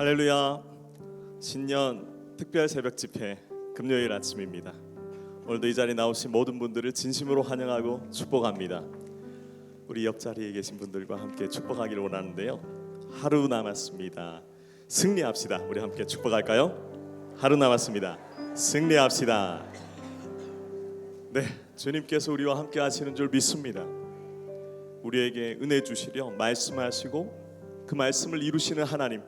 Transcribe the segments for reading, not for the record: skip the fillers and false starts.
할렐루야. 신년 특별 새벽 집회 금요일 아침입니다. 오늘도 이 자리에 나오신 모든 분들을 진심으로 환영하고 축복합니다. 우리 옆자리에 계신 분들과 함께 축복하기를 원하는데요, 하루 남았습니다. 승리합시다. 우리 함께 축복할까요? 하루 남았습니다. 승리합시다. 네, 주님께서 우리와 함께 하시는 줄 믿습니다. 우리에게 은혜 주시려 말씀하시고 그 말씀을 이루시는 하나님,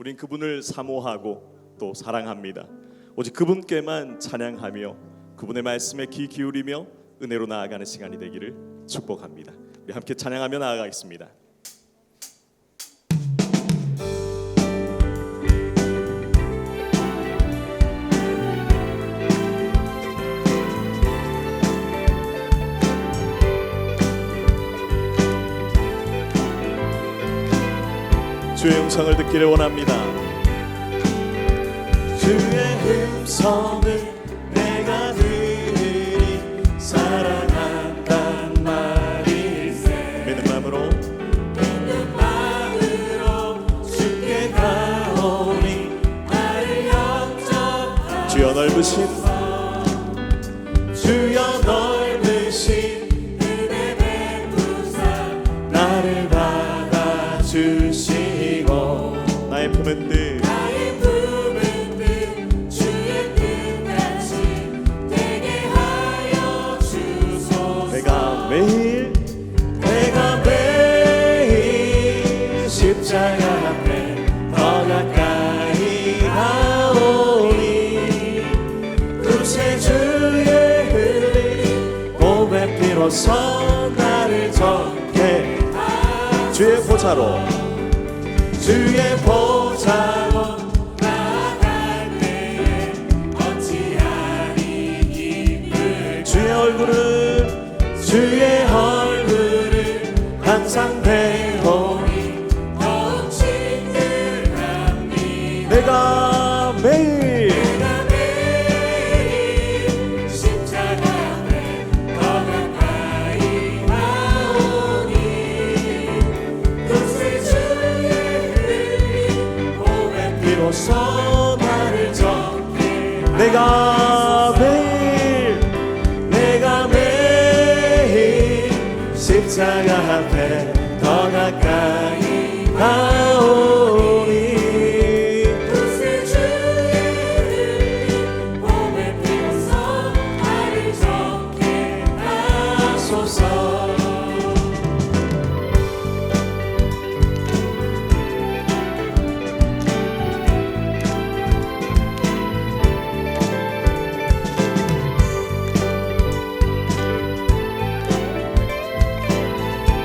우린 그분을 사모하고 또 사랑합니다. 오직 그분께만 찬양하며 그분의 말씀에 귀 기울이며 은혜로 나아가는 시간이 되기를 축복합니다. 우리 함께 찬양하며 나아가겠습니다. 주의 음성을 듣기를 원합니다. 주의 음성을 내가 들으니 사랑한단 말일세. 믿는 마음으로 주께 가오니 나를 영접하소서. 주여 넓으신 은혜 베푸사 나를 받아주시. 나의 품은 듯 주의 뜻같이 되게 하여 주소서. 내가 매일 십자가 앞에 더 가까이 가오니 구세주의 흘린 몸의 피로써 나를 정케. 주의 보좌로 나아갈 때에 어찌하리 기쁠. 주의 얼굴을 항상 배우니 더욱 친근합니다. 내가 매일 십자가 앞에 더 가까이 나오니 비로소 나를 정케. 내가 매일 십자가 앞에 더 가까이 나오니 구세주의 흘린 몸의 피로써 나를 정케 하소서.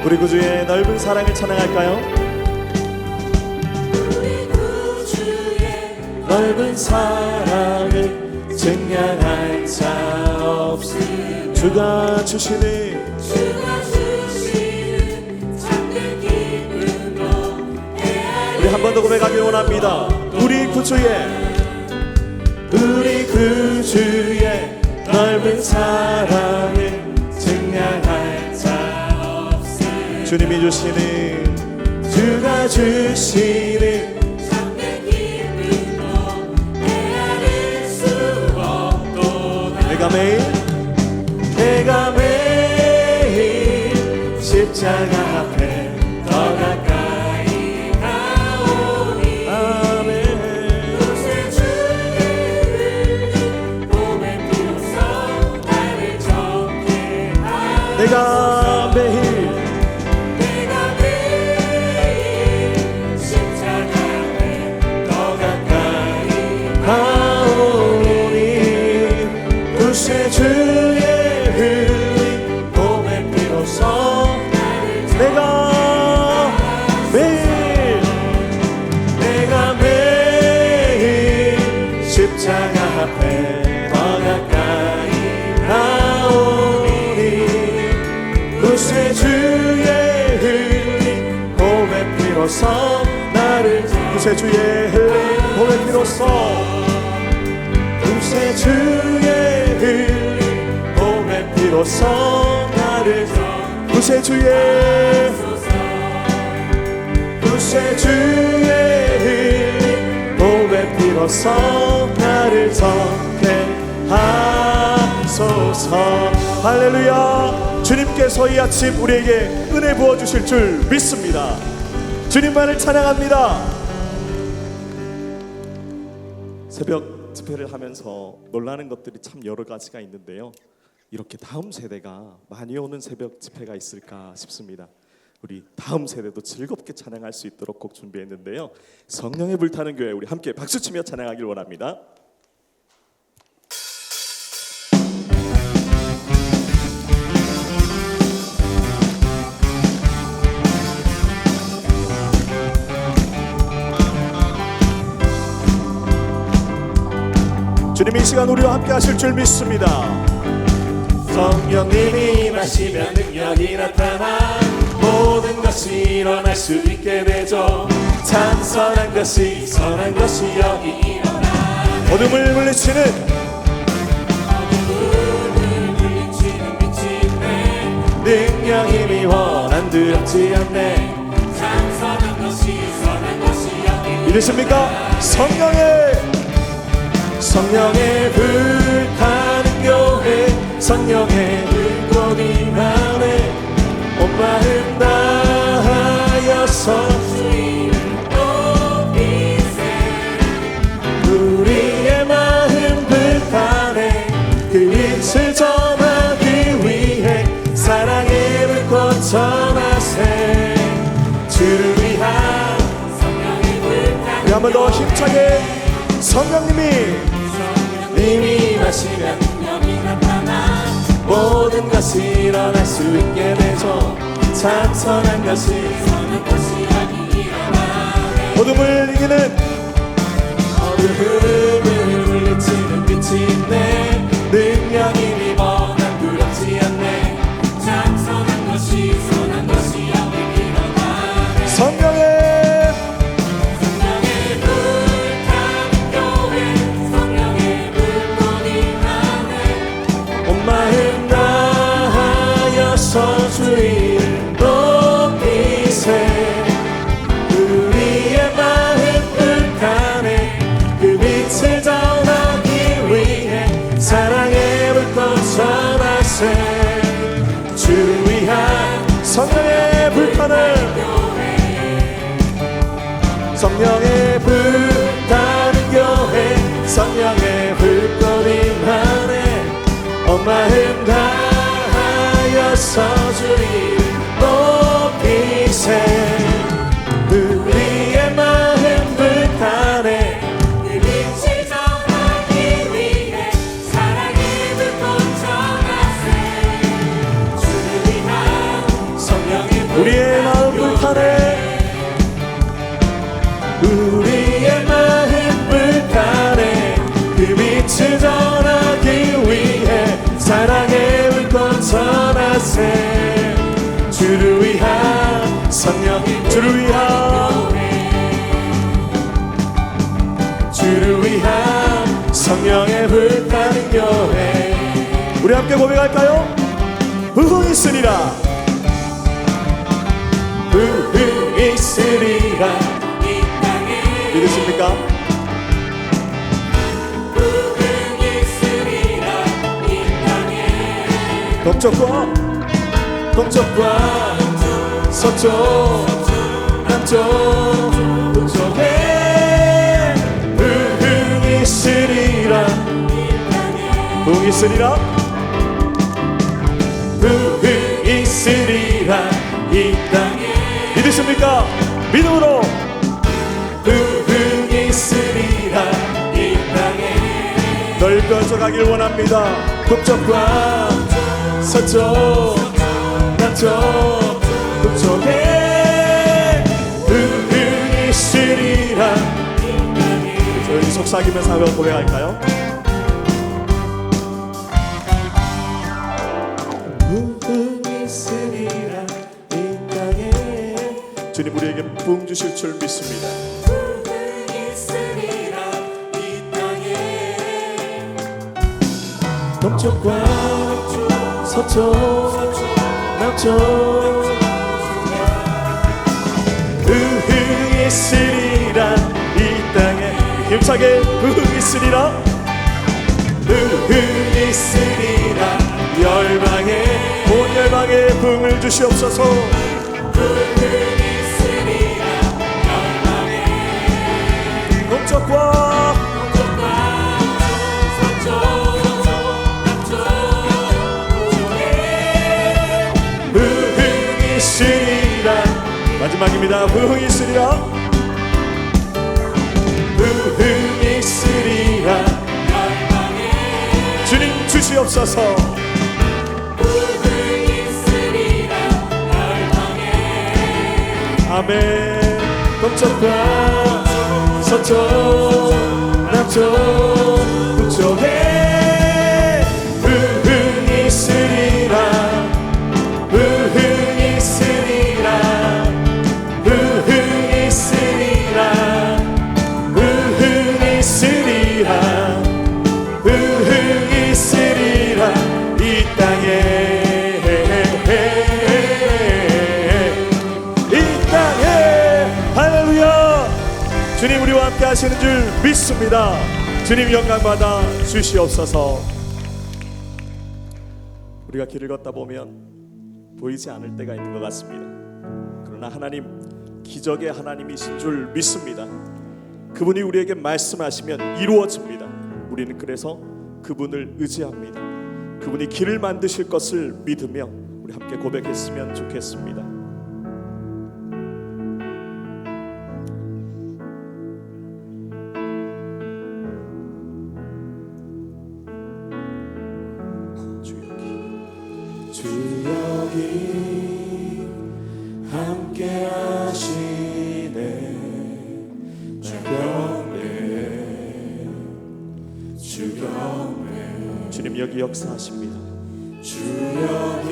우리 구주의 넓은 사랑을 찬양할까요? 우리 구주의 넓은 사랑을 증량할 자 없으리. 주가 주시는 참된 기쁨으로 우리 한 번 더 고백하길 원합니다. 우리 구주의 넓은 사랑을 증량할 주님이 주가 주시는 참된 기쁨도 헤아릴 수 없도다. 내가 매일 십자가 앞에 더 가까이 가오니 아멘. 구세주의 흘린 몸의 피로써 나를 정케 하소서. 내가 매일 구세주의 흘린 몸의 피로써 내가 매일 십자가 앞에 더 가까이 나오니 구세주의 흘린 몸의 피로써 나를 구세주의 흘린 몸의 피로써 구세주의 흘린 몸의 피로써 나를 구세주의 흘린 주옵소서. 나를 덮게 하소서. 할렐루야. 주님께서 이 아침 우리에게 은혜 부어주실 줄 믿습니다. 주님만을 찬양합니다. 새벽 집회를 하면서 놀라는 것들이 참 여러 가지가 있는데요, 이렇게 다음 세대가 많이 오는 새벽 집회가 있을까 싶습니다. 우리 다음 세대도 즐겁게 찬양할 수 있도록 곡 준비했는데요, 성령의 불타는 교회, 우리 함께 박수치며 찬양하길 원합니다. 주님 이 시간 우리와 함께 하실 줄 믿습니다. 성령님이 임하시면 능력이 나타나 모든 것이 일어날 수 있게 되죠. 참 선한 것이 여기 일어나 어둠을 물리치는 빛이 있네. 능력 힘이 원한 두렵지 않네. 참 선한 것이 여기 믿으십니까? 성령의 불타는 교회, 성령의 불꽃 임하네. 온 마음 다하여서 주님을 높이세. 우리의 마음 불타네. 그 빛을 전하기 위해 사랑의 불꽃 전하세. 주를 위한 성령의 불타는 우리 한 번 더 힘차게. 성령님이 임하시면 능력이 나타나 모든 것이 일어날 수 있게 되죠. 참 선한 것이 여기 일어나네. 어둠을 이기는 어둠을 물리치는 빛이 있네. 능력 힘이 원한 두렵지 않네. 참 선한 것이 여기 일어나네. 성령의 불타는 교회, 성령의 불꽃 임하네. 온 마음 다하여서 주를 높이세. 우리의 마음 불타네. 그 빛을 전하기 위해 사랑의 불꽃 전하세. 주를 위한 성령의 불타는 성령의 불타는 교회, 성령의 불꽃 임하네. 온 마음 다하여서 주를 높이세. 우리의 마음 불타네. 그 빛을 전하기 위해 사랑의 불꽃 전하세. 주를 위한 성령의 우리의 마음 불타네. 우리의 마음 불타네. 그 빛을 전하기 위해 사랑의 불꽃 전하세. 주를 위한 성령의 주를 위한 주를 위한 성령의 불타는 교회. 우리 함께 고백할까요? 부흥 있으리라. 부흥 있으리라 이 땅에. 믿으십니까? 부흥 있으리라 이 땅에. 동쪽과 서쪽 남쪽 북쪽에 부흥 있으리라. 부흥 있으리라. 부흥 있으리라 이 땅에. 믿으십니까? 믿음으로 부흥 있으리라 이 땅에. 넓혀져 가길 원합니다. 동쪽과 서쪽 남쪽 북쪽에 부흥 있으리라. 저희 속삭이면서 한번 고백할까요? 부흥 있으리라 이 땅에. 주님 우리에게 부흥 주실 줄 믿습니다. 부흥 있으리라 이 땅에. 동쪽과 서쪽 남쪽 부흥 있으리라 이 땅에. 힘차게 흥이 있으리라. 흥이 있으리라. 열방에 온 열방에 흥을 주시옵소서. 흥이 있으리라. 열방에 동쪽과 서쪽 남쪽 흥이 있으리라. 마지막입니다. 흥이 있으리라. 흥이 있으리라. 열방에 주님 주시옵소서. 흥이 있으리라. 열방에 아멘. 동쪽과 서쪽 남쪽 북쪽에 흥이 있으리라. 흥이 있으리라. 흥이 있으리라. 흥이 있으리라. 흥이 있으리라. 이 땅에 이 땅에 할렐루야. 주님 우리와 함께 하시는 줄 믿습니다. 주님 영광받아 주시옵소서. 우리가 길을 걷다 보면 보이지 않을 때가 있는 것 같습니다. 그러나 하나님 기적의 하나님이신 줄 믿습니다. 그분이 우리에게 말씀하시면 이루어집니다. 우리는 그래서 그분을 의지합니다. 그분이 길을 만드실 것을 믿으며 우리 함께 고백했으면 좋겠습니다. 주 여기 함께 하시네. 주 경배 주님 여기 역사하십니다. 주 여기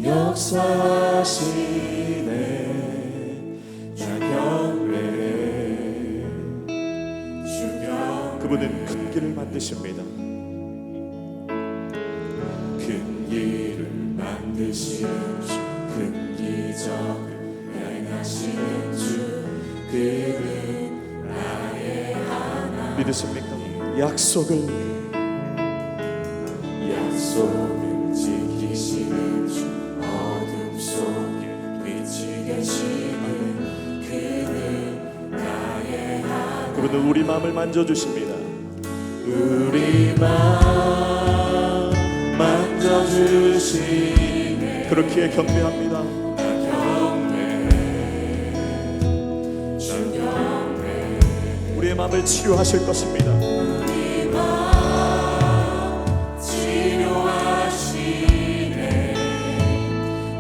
역사하시네. 주 경배 그분은 큰 길을 만드십니다. 큰 길을 만드시는 주, 큰 기적을 행하시는 주, 그는 나의 하나님. 믿으십니까? 약속을 지키시는 주, 어둠 속에 빛이 되시는 그는 나의 하나님. 그분은 우리 마음을 만져주십니다. 우리 마음 만져주시네. 그렇기에 경배합니다. 우리의 마음을 치유하실 것입니다. 우리 마음 치료하시네.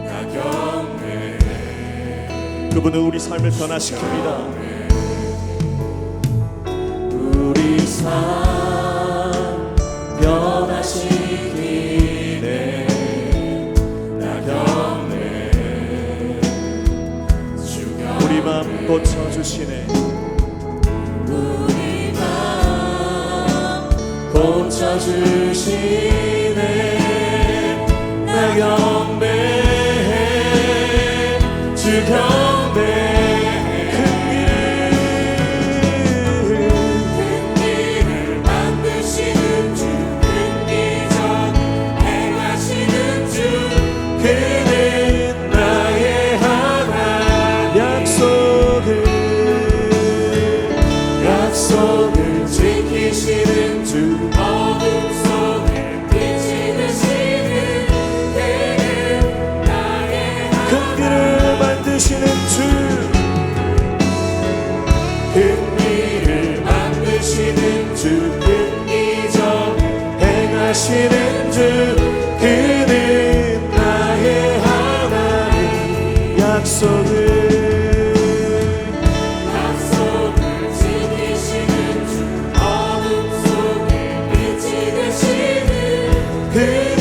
나 경배해. 그분은 우리 삶을 변화시킵니다. 우리 삶 변화시키네. 나 경배해. 주가 우리 마음 고쳐주시네. 우리 마음 고쳐주시네. 나 경배해. 주 경배해. 큰 길을 만드시는 주, 큰 기적 행하시는 주, 그는 나의 하나님. 약속을 지키시는 주, 어둠 속에 빛이 되시는 그는 나의 큰 길을 만드시는 주, 큰 일을 만드시는 주, 큰 기적 행하시는 주, 그는 나의 하나님. 약속을 지키시는 주, 어둠 속에 빛이 되시는 그는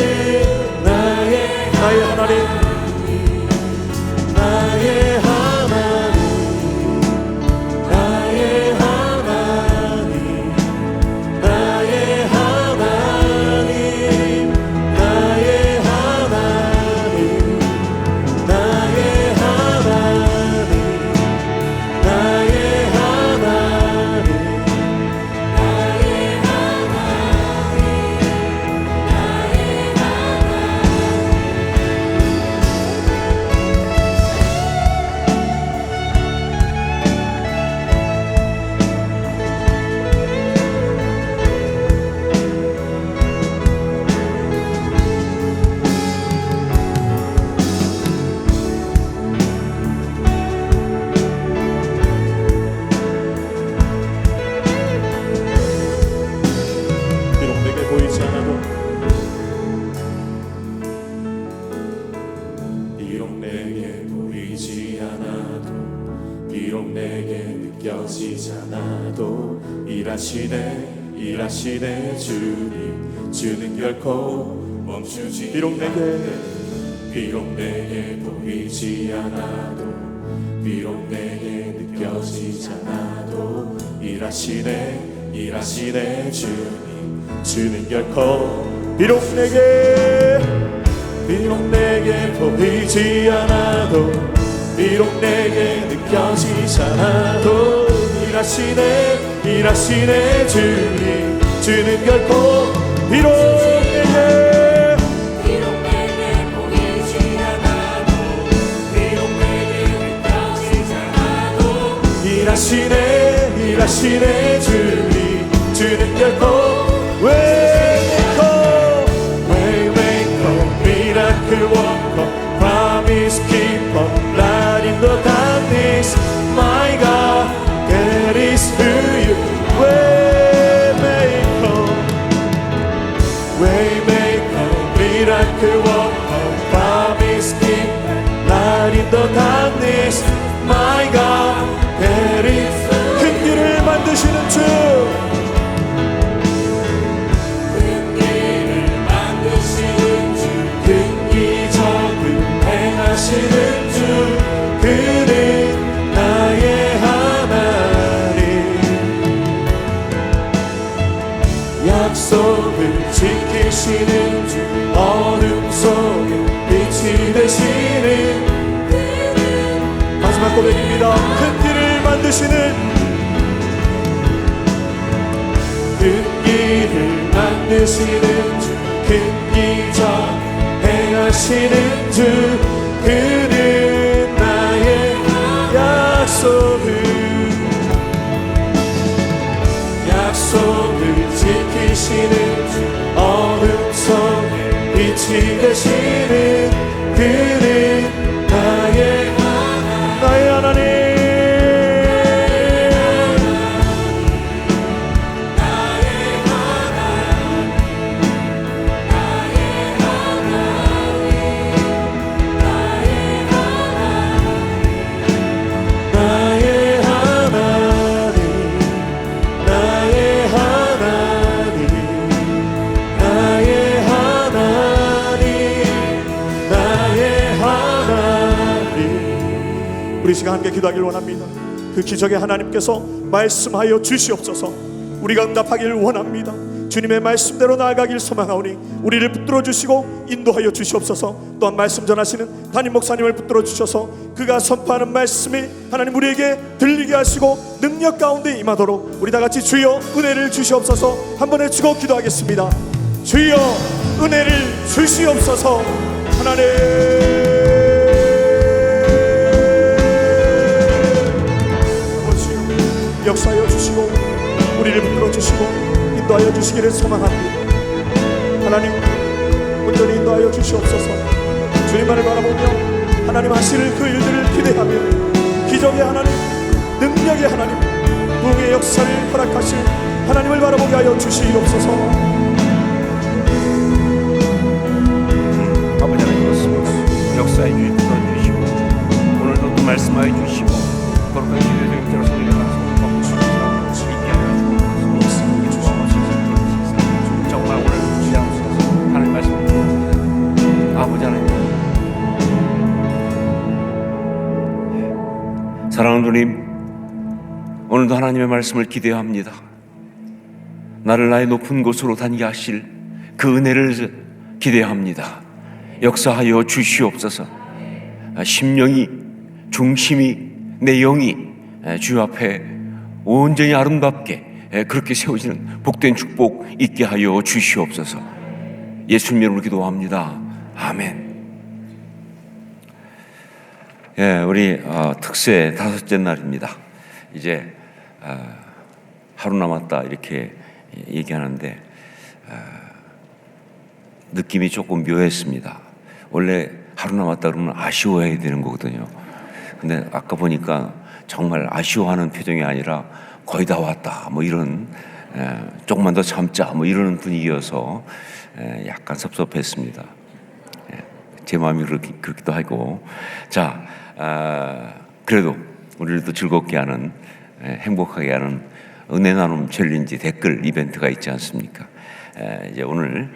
나의 하나님, 나의 하나님. 나의 하나님. 나의 하나님. 나의 느껴지지 않아도 일하시네 주님 주는 결코 멈추지 비록 내게 보이지 않아도 비록 내게 느껴지지 않아도 일하시네 주님 주는 결코 비록 내게 보이지 않아도 비록 내게 느껴지지 않아도 일하시네 주님 주는 결코 비록 내게 보이지 않아도 비록 내게 느껴지지 않아도 일하시네 주님 주는 결코 Waymaker, miracle worker, promise keeper, light in the darkness. My God, that is who you Waymaker, miracle worker, promise keeper, light in the darkness. My God, that is 큰 길을 만드시는 주 행하시는 주 그는 나의 하나님 약속을 지키시는 주 어둠 속에 빛이 되시는 그는 마지막 고백입니다. 큰 길을 만드시는 주 큰 기적 행하시는 주 그는 나의 약속을 지키시는 주 어둠 속에 빛이 되시는 그는 나의 하나님 우리 시간 함께 기도하길 원합니다. 그 기적의 하나님께서 말씀하여 주시옵소서. 우리가 응답하기를 원합니다. 주님의 말씀대로 나아가길 소망하오니 우리를 붙들어 주시고 인도하여 주시옵소서. 또한 말씀 전하시는 담임 목사님을 붙들어 주셔서 그가 선포하는 말씀이 하나님 우리에게 들리게 하시고 능력 가운데 임하도록 우리 다 같이 주여 은혜를 주시옵소서. 한 번 외치고 기도하겠습니다. 주여 은혜를 주시옵소서. 하나님 역사하여 주시고 우리를 붙들어 주시고 인도하여 주시기를 소망합니다. 하나님 온전히 인도하여 주시옵소서. 주님만을 바라보며 하나님 하실 그 일들을 기대하며 기적의 하나님 능력의 하나님 부흥의 역사를 허락하실 하나님을 바라보게 하여 주시옵소서. 아버지 하나님 그렇습니다. 역사에 주시고 오늘도 또 말씀하여 주시고 거룩한 기도의 대로 소리가 나서 정말 오늘 주시옵소서. 하나님 말씀드립니다. 아버지 하나님 사랑하는 주님 오늘도 하나님의 말씀을 기대합니다. 나를 나의 높은 곳으로 다니게 하실 그 은혜를 기대합니다. 역사하여 주시옵소서. 심령이 중심이 내 영이 주 앞에 온전히 아름답게 그렇게 세워지는 복된 축복 있게 하여 주시옵소서. 예수님 이름으로 기도합니다. 아멘. 우리 특세 5째 날입니다. 이제 하루 남았다 이렇게 얘기하는데 느낌이 조금 묘했습니다. 원래 하루 남았다 그러면 아쉬워해야 되는 거거든요. 근데 아까 보니까 정말 아쉬워하는 표정이 아니라 거의 다 왔다 뭐 이런 조금만 더 참자 뭐 이러는 분위기여서 약간 섭섭했습니다. 제 마음이 그렇기도 하고 자 그래도 우리를 또 즐겁게 하는 행복하게 하는 은혜 나눔 챌린지 댓글 이벤트가 있지 않습니까? 이제 오늘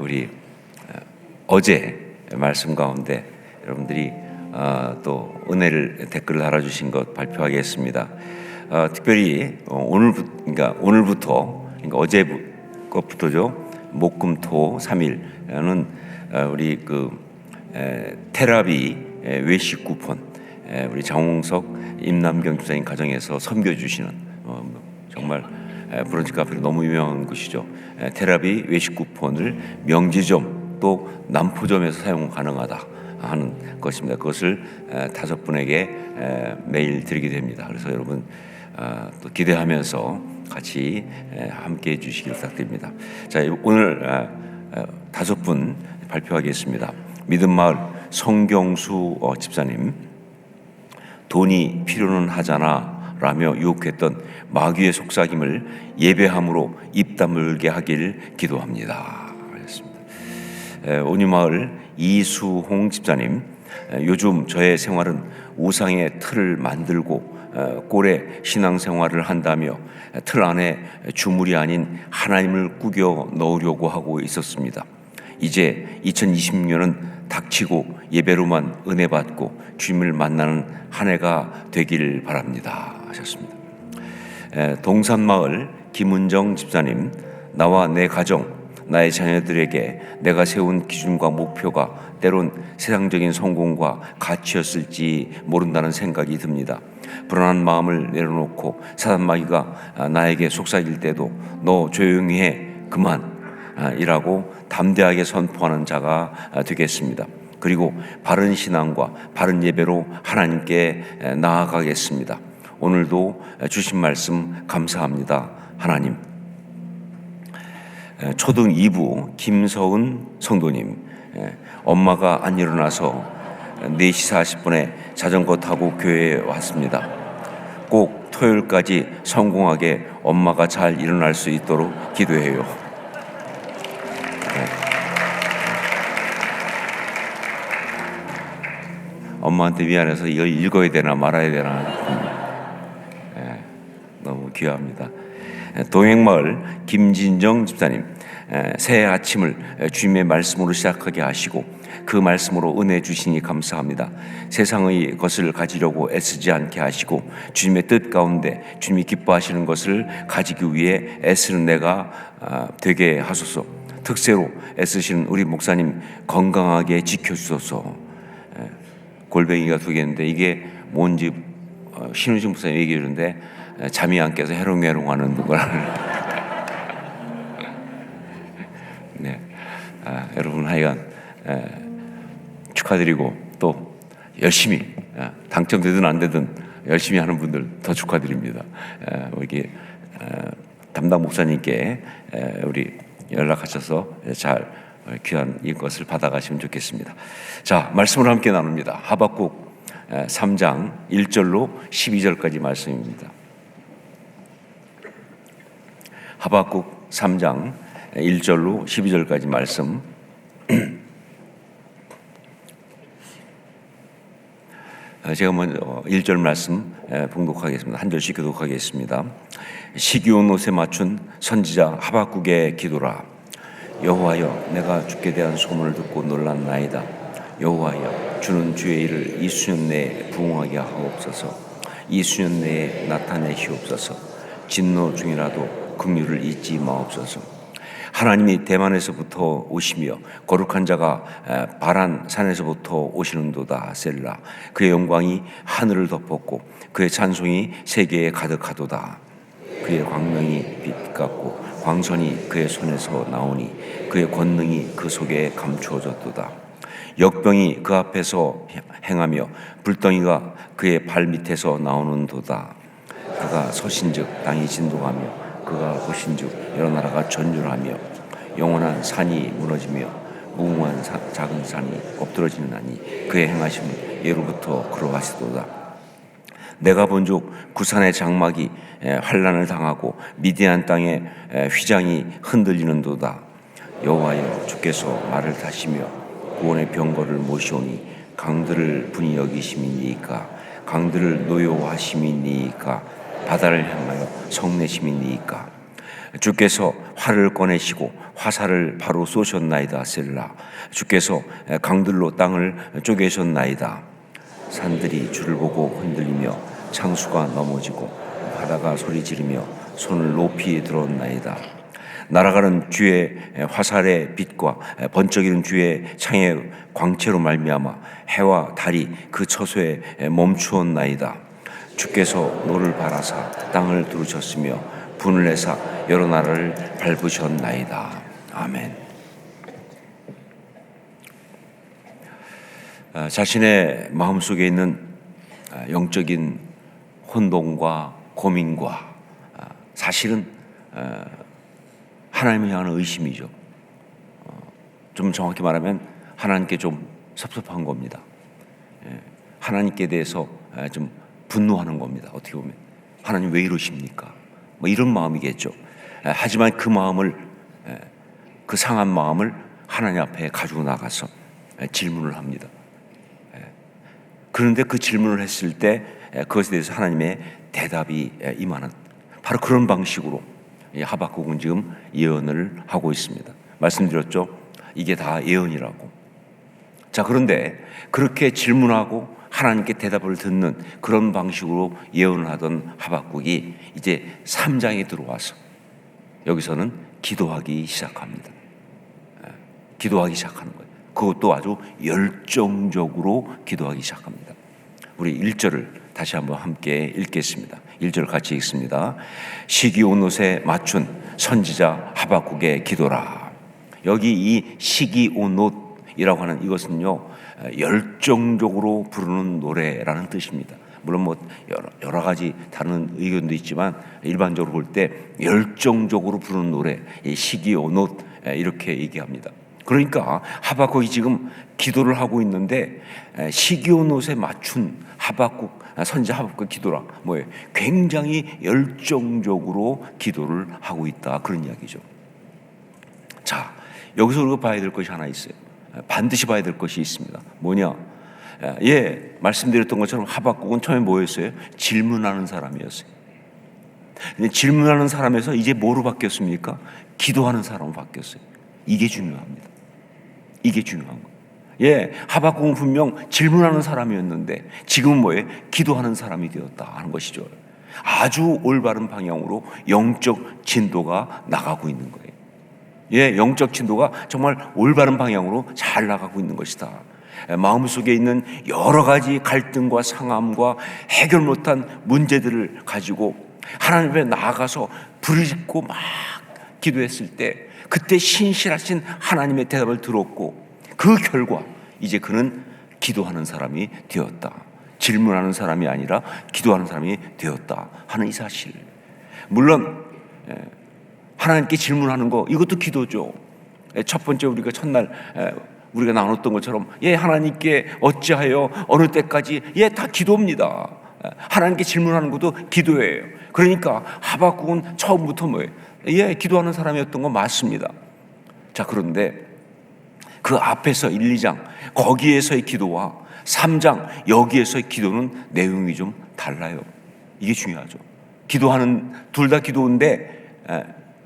우리 어제 말씀 가운데 여러분들이 또 은혜를 댓글을 달아주신 것 발표하겠습니다. 특별히 오늘부터 그러니까 어제 것부터죠. 목금토 3일은 우리 테라비 외식 쿠폰, 우리 장홍석 임남경 주사님 가정에서 섬겨주시는 정말 브런치 카페로 너무 유명한 곳이죠. 테라비 외식 쿠폰을 명지점 또 남포점에서 사용 가능하다 하는 것입니다. 그것을 5분에게 매일 드리게 됩니다. 그래서 여러분 또 기대하면서 같이 함께 해주시길 부탁드립니다. 자, 오늘 5분 발표하겠습니다. 믿음마을 성경수 집사님, 돈이 필요는 하잖아 라며 유혹했던 마귀의 속삭임을 예배함으로 입 다물게 하길 기도합니다. 알겠습니다. 온유마을 이수홍 집사님, 요즘 저의 생활은 우상의 틀을 만들고 꼴에 신앙생활을 한다며 틀 안에 주물이 아닌 하나님을 꾸겨 넣으려고 하고 있었습니다. 이제 2020년은 닥치고 예배로만 은혜 받고 주님을 만나는 한 해가 되길 바랍니다 하셨습니다. 동산마을 김은정 집사님, 나와 내 가정, 나의 자녀들에게 내가 세운 기준과 목표가 때론 세상적인 성공과 가치였을지 모른다는 생각이 듭니다. 불안한 마음을 내려놓고 사단마귀가 나에게 속삭일 때도 너 조용히 해 그만 이라고 담대하게 선포하는 자가 되겠습니다. 그리고 바른 신앙과 바른 예배로 하나님께 나아가겠습니다. 오늘도 주신 말씀 감사합니다. 하나님. 초등 2부 김서은 성도님, 엄마가 안 일어나서 4시 40분에 자전거 타고 교회에 왔습니다. 꼭 토요일까지 성공하게 엄마가 잘 일어날 수 있도록 기도해요. 엄마한테 미안해서 이거 읽어야 되나 말아야 되나 너무 귀합니다. 동행마을 김진정 집사님, 새해 아침을 주님의 말씀으로 시작하게 하시고 그 말씀으로 은혜 주시니 감사합니다. 세상의 것을 가지려고 애쓰지 않게 하시고 주님의 뜻 가운데 주님이 기뻐하시는 것을 가지기 위해 애쓰는 내가 되게 하소서. 특세로 애쓰시는 우리 목사님 건강하게 지켜주소서. 골뱅이가 2개인데 이게 뭔지 신우진 목사님 얘기해 주는데 잠이 안 깨서 해롱해롱하는 거라는. 네, 여러분 하여간 축하드리고 또 열심히 당첨되든 안 되든 열심히 하는 분들 더 축하드립니다. 여기 담당 목사님께 우리 연락하셔서 잘 귀한 이것을 받아가시면 좋겠습니다. 자, 말씀을 함께 나눕니다. 하박국 3장 1절로 12절까지 말씀입니다. 하박국 3장 1절로 12절까지 말씀. 제가 먼저 1절 말씀 봉독하겠습니다. 한 절씩 교독하겠습니다. 시기온 옷에 맞춘 선지자 하박국의 기도라. 여호와여, 내가 주께 대한 소문을 듣고 놀랐나이다. 여호와여, 주는 주의 일을 이 수년 내에 부응하게 하옵소서. 이 수년 내에 나타내시옵소서. 진노 중이라도 긍휼을 잊지 마옵소서. 하나님이 대만에서부터 오시며 거룩한 자가 바란 산에서부터 오시는도다. 셀라. 그의 영광이 하늘을 덮었고 그의 찬송이 세계에 가득하도다. 그의 광명이 빛 같고 광선이 그의 손에서 나오니 그의 권능이 그 속에 감추어졌도다. 역병이 그 앞에서 행하며 불덩이가 그의 발 밑에서 나오는도다. 그가 서신즉 땅이 진동하며 그가 보신즉 여러 나라가 전율하며 영원한 산이 무너지며 무궁한 작은 산이 엎드러지는 하니 그의 행하심은 예로부터 그러하시도다. 내가 본즉 구산의 장막이 환난을 당하고 미디안 땅의 휘장이 흔들리는도다. 여호와여, 주께서 말을 타시며 구원의 병거를 모시오니 강들을 분이 여기심이니까 강들을 노여워하심이니이까 바다를 향하여 성내심이니이까 주께서 활을 꺼내시고 화살을 바로 쏘셨나이다 셀라. 주께서 강들로 땅을 쪼개셨나이다. 산들이 주를 보고 흔들리며 창수가 넘어지고 바다가 소리 지르며 손을 높이 들었나이다. 날아가는 주의 화살의 빛과 번쩍이는 주의 창의 광채로 말미암아 해와 달이 그 처소에 멈추었나이다. 주께서 노를 바라사 땅을 두르셨으며 분을 내사 여러 나라를 밟으셨나이다. 아멘. 자신의 마음속에 있는 영적인 혼동과 고민과 사실은 하나님을 향한 의심이죠. 좀 정확히 말하면 하나님께 좀 섭섭한 겁니다. 하나님께 대해서 좀 분노하는 겁니다. 어떻게 보면 하나님 왜 이러십니까? 뭐 이런 마음이겠죠. 하지만 그 마음을, 그 상한 마음을 하나님 앞에 가지고 나가서 질문을 합니다. 그런데 그 질문을 했을 때 그것에 대해서 하나님의 대답이 임하는 바로 그런 방식으로 하박국은 지금 예언을 하고 있습니다. 말씀드렸죠? 이게 다 예언이라고. 자, 그런데 그렇게 질문하고 하나님께 대답을 듣는 그런 방식으로 예언을 하던 하박국이 이제 3장에 들어와서 여기서는 기도하기 시작합니다. 기도하기 시작하는 거예요. 그것도 아주 열정적으로 기도하기 시작합니다. 우리 1절을 다시 한번 함께 읽겠습니다. 1절 같이 읽습니다. 시기 온 옷에 맞춘 선지자 하박국의 기도라. 여기 이 시기 온 옷이라고 하는 이것은요, 열정적으로 부르는 노래라는 뜻입니다. 물론 뭐 여러 가지 다른 의견도 있지만 일반적으로 볼 때 열정적으로 부르는 노래, 시기 온 옷 이렇게 얘기합니다. 그러니까 하박국이 지금 기도를 하고 있는데 시기 온 옷에 맞춘 하박국, 선지자 하박국의 기도라 뭐예요? 굉장히 열정적으로 기도를 하고 있다, 그런 이야기죠. 자, 여기서 우리가 봐야 될 것이 하나 있어요. 반드시 봐야 될 것이 있습니다. 뭐냐? 말씀드렸던 것처럼 하박국은 처음에 뭐였어요? 질문하는 사람이었어요. 근데 질문하는 사람에서 이제 뭐로 바뀌었습니까? 기도하는 사람으로 바뀌었어요. 이게 중요합니다. 이게 중요한 거예요. 하박국은 분명 질문하는 사람이었는데 지금은 뭐예요? 기도하는 사람이 되었다 하는 것이죠. 아주 올바른 방향으로 영적 진도가 나가고 있는 거예요. 영적 진도가 정말 올바른 방향으로 잘 나가고 있는 것이다. 마음속에 있는 여러 가지 갈등과 상함과 해결 못한 문제들을 가지고 하나님 앞에 나아가서 부르짖고 막 기도했을 때 그때 신실하신 하나님의 대답을 들었고 그 결과 이제 그는 기도하는 사람이 되었다. 질문하는 사람이 아니라 기도하는 사람이 되었다 하는 이 사실. 물론 하나님께 질문하는 거 이것도 기도죠. 첫 번째 우리가 첫날 우리가 나눴던 것처럼 하나님께 어찌하여 어느 때까지 다 기도입니다. 하나님께 질문하는 것도 기도예요. 그러니까 하박국은 처음부터 뭐예요? 기도하는 사람이었던 거 맞습니다. 자, 그런데 그 앞에서 1, 2장 거기에서의 기도와 3장 여기에서의 기도는 내용이 좀 달라요. 이게 중요하죠. 기도하는 둘 다 기도인데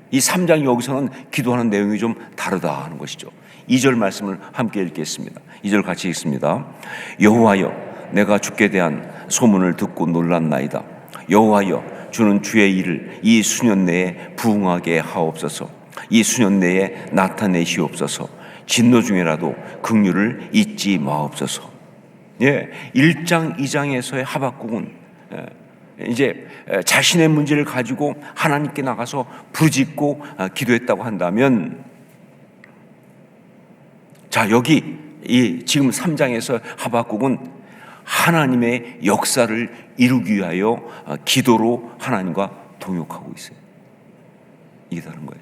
이 3장 여기서는 기도하는 내용이 좀 다르다 하는 것이죠. 2절 말씀을 함께 읽겠습니다. 2절 같이 읽습니다. 여호와여, 내가 주께 대한 소문을 듣고 놀랐나이다. 여호와여, 주는 주의 일을 이 수년 내에 부응하게 하옵소서. 이 수년 내에 나타내시옵소서. 진노 중에라도 긍휼을 잊지 마옵소서. 1장 2장에서의 하박국은 이제 자신의 문제를 가지고 하나님께 나가서 부르짖고 기도했다고 한다면, 자, 여기 이 지금 3장에서 하박국은 하나님의 역사를 이루기 위하여 기도로 하나님과 동역하고 있어요. 이게 다른 거예요.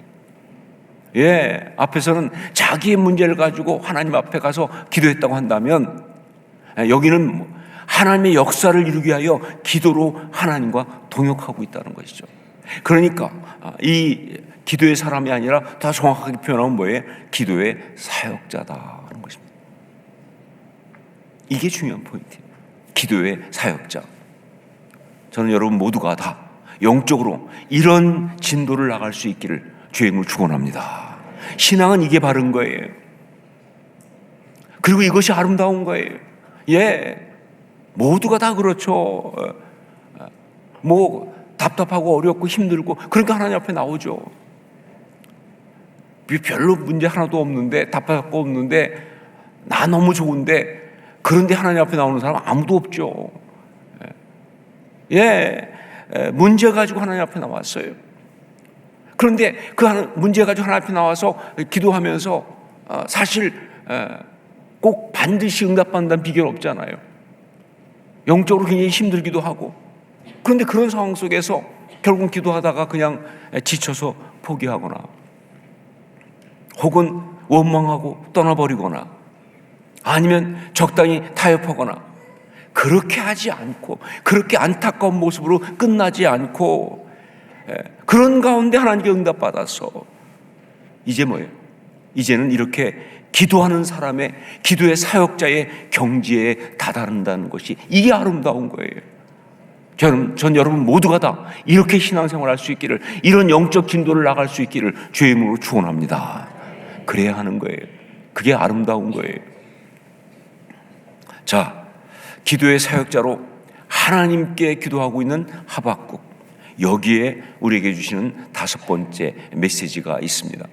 앞에서는 자기의 문제를 가지고 하나님 앞에 가서 기도했다고 한다면, 여기는 하나님의 역사를 이루기 위하여 기도로 하나님과 동역하고 있다는 것이죠. 그러니까 이 기도의 사람이 아니라 더 정확하게 표현하면 뭐예요? 기도의 사역자다 하는 것입니다. 이게 중요한 포인트예요. 기도의 사역자. 저는 여러분 모두가 다 영적으로 이런 진도를 나갈 수 있기를 주의 이름으로 축원합니다. 신앙은 이게 바른 거예요. 그리고 이것이 아름다운 거예요. 모두가 다 그렇죠. 뭐 답답하고 어렵고 힘들고 그러니까 하나님 앞에 나오죠. 별로 문제 하나도 없는데, 답답하고 없는데, 나 너무 좋은데, 그런데 하나님 앞에 나오는 사람 아무도 없죠. 문제 가지고 하나님 앞에 나왔어요. 그런데 그 문제 가지고 하나님 앞에 나와서 기도하면서 사실 꼭 반드시 응답받는다는 비결 없잖아요. 영적으로 굉장히 힘들기도 하고, 그런데 그런 상황 속에서 결국은 기도하다가 그냥 지쳐서 포기하거나 혹은 원망하고 떠나버리거나 아니면 적당히 타협하거나, 그렇게 하지 않고 그렇게 안타까운 모습으로 끝나지 않고 그런 가운데 하나님께 응답받아서 이제 뭐예요? 이제는 이렇게 기도하는 사람의, 기도의 사역자의 경지에 다다른다는 것이, 이게 아름다운 거예요. 전 여러분 모두가 다 이렇게 신앙생활 할 수 있기를, 이런 영적 진도를 나갈 수 있기를 주의 이름으로 축원합니다. 그래야 하는 거예요. 그게 아름다운 거예요. 자, 기도의 사역자로 하나님께 기도하고 있는 하박국, 여기에 우리에게 주시는 5번째 메시지가 있습니다.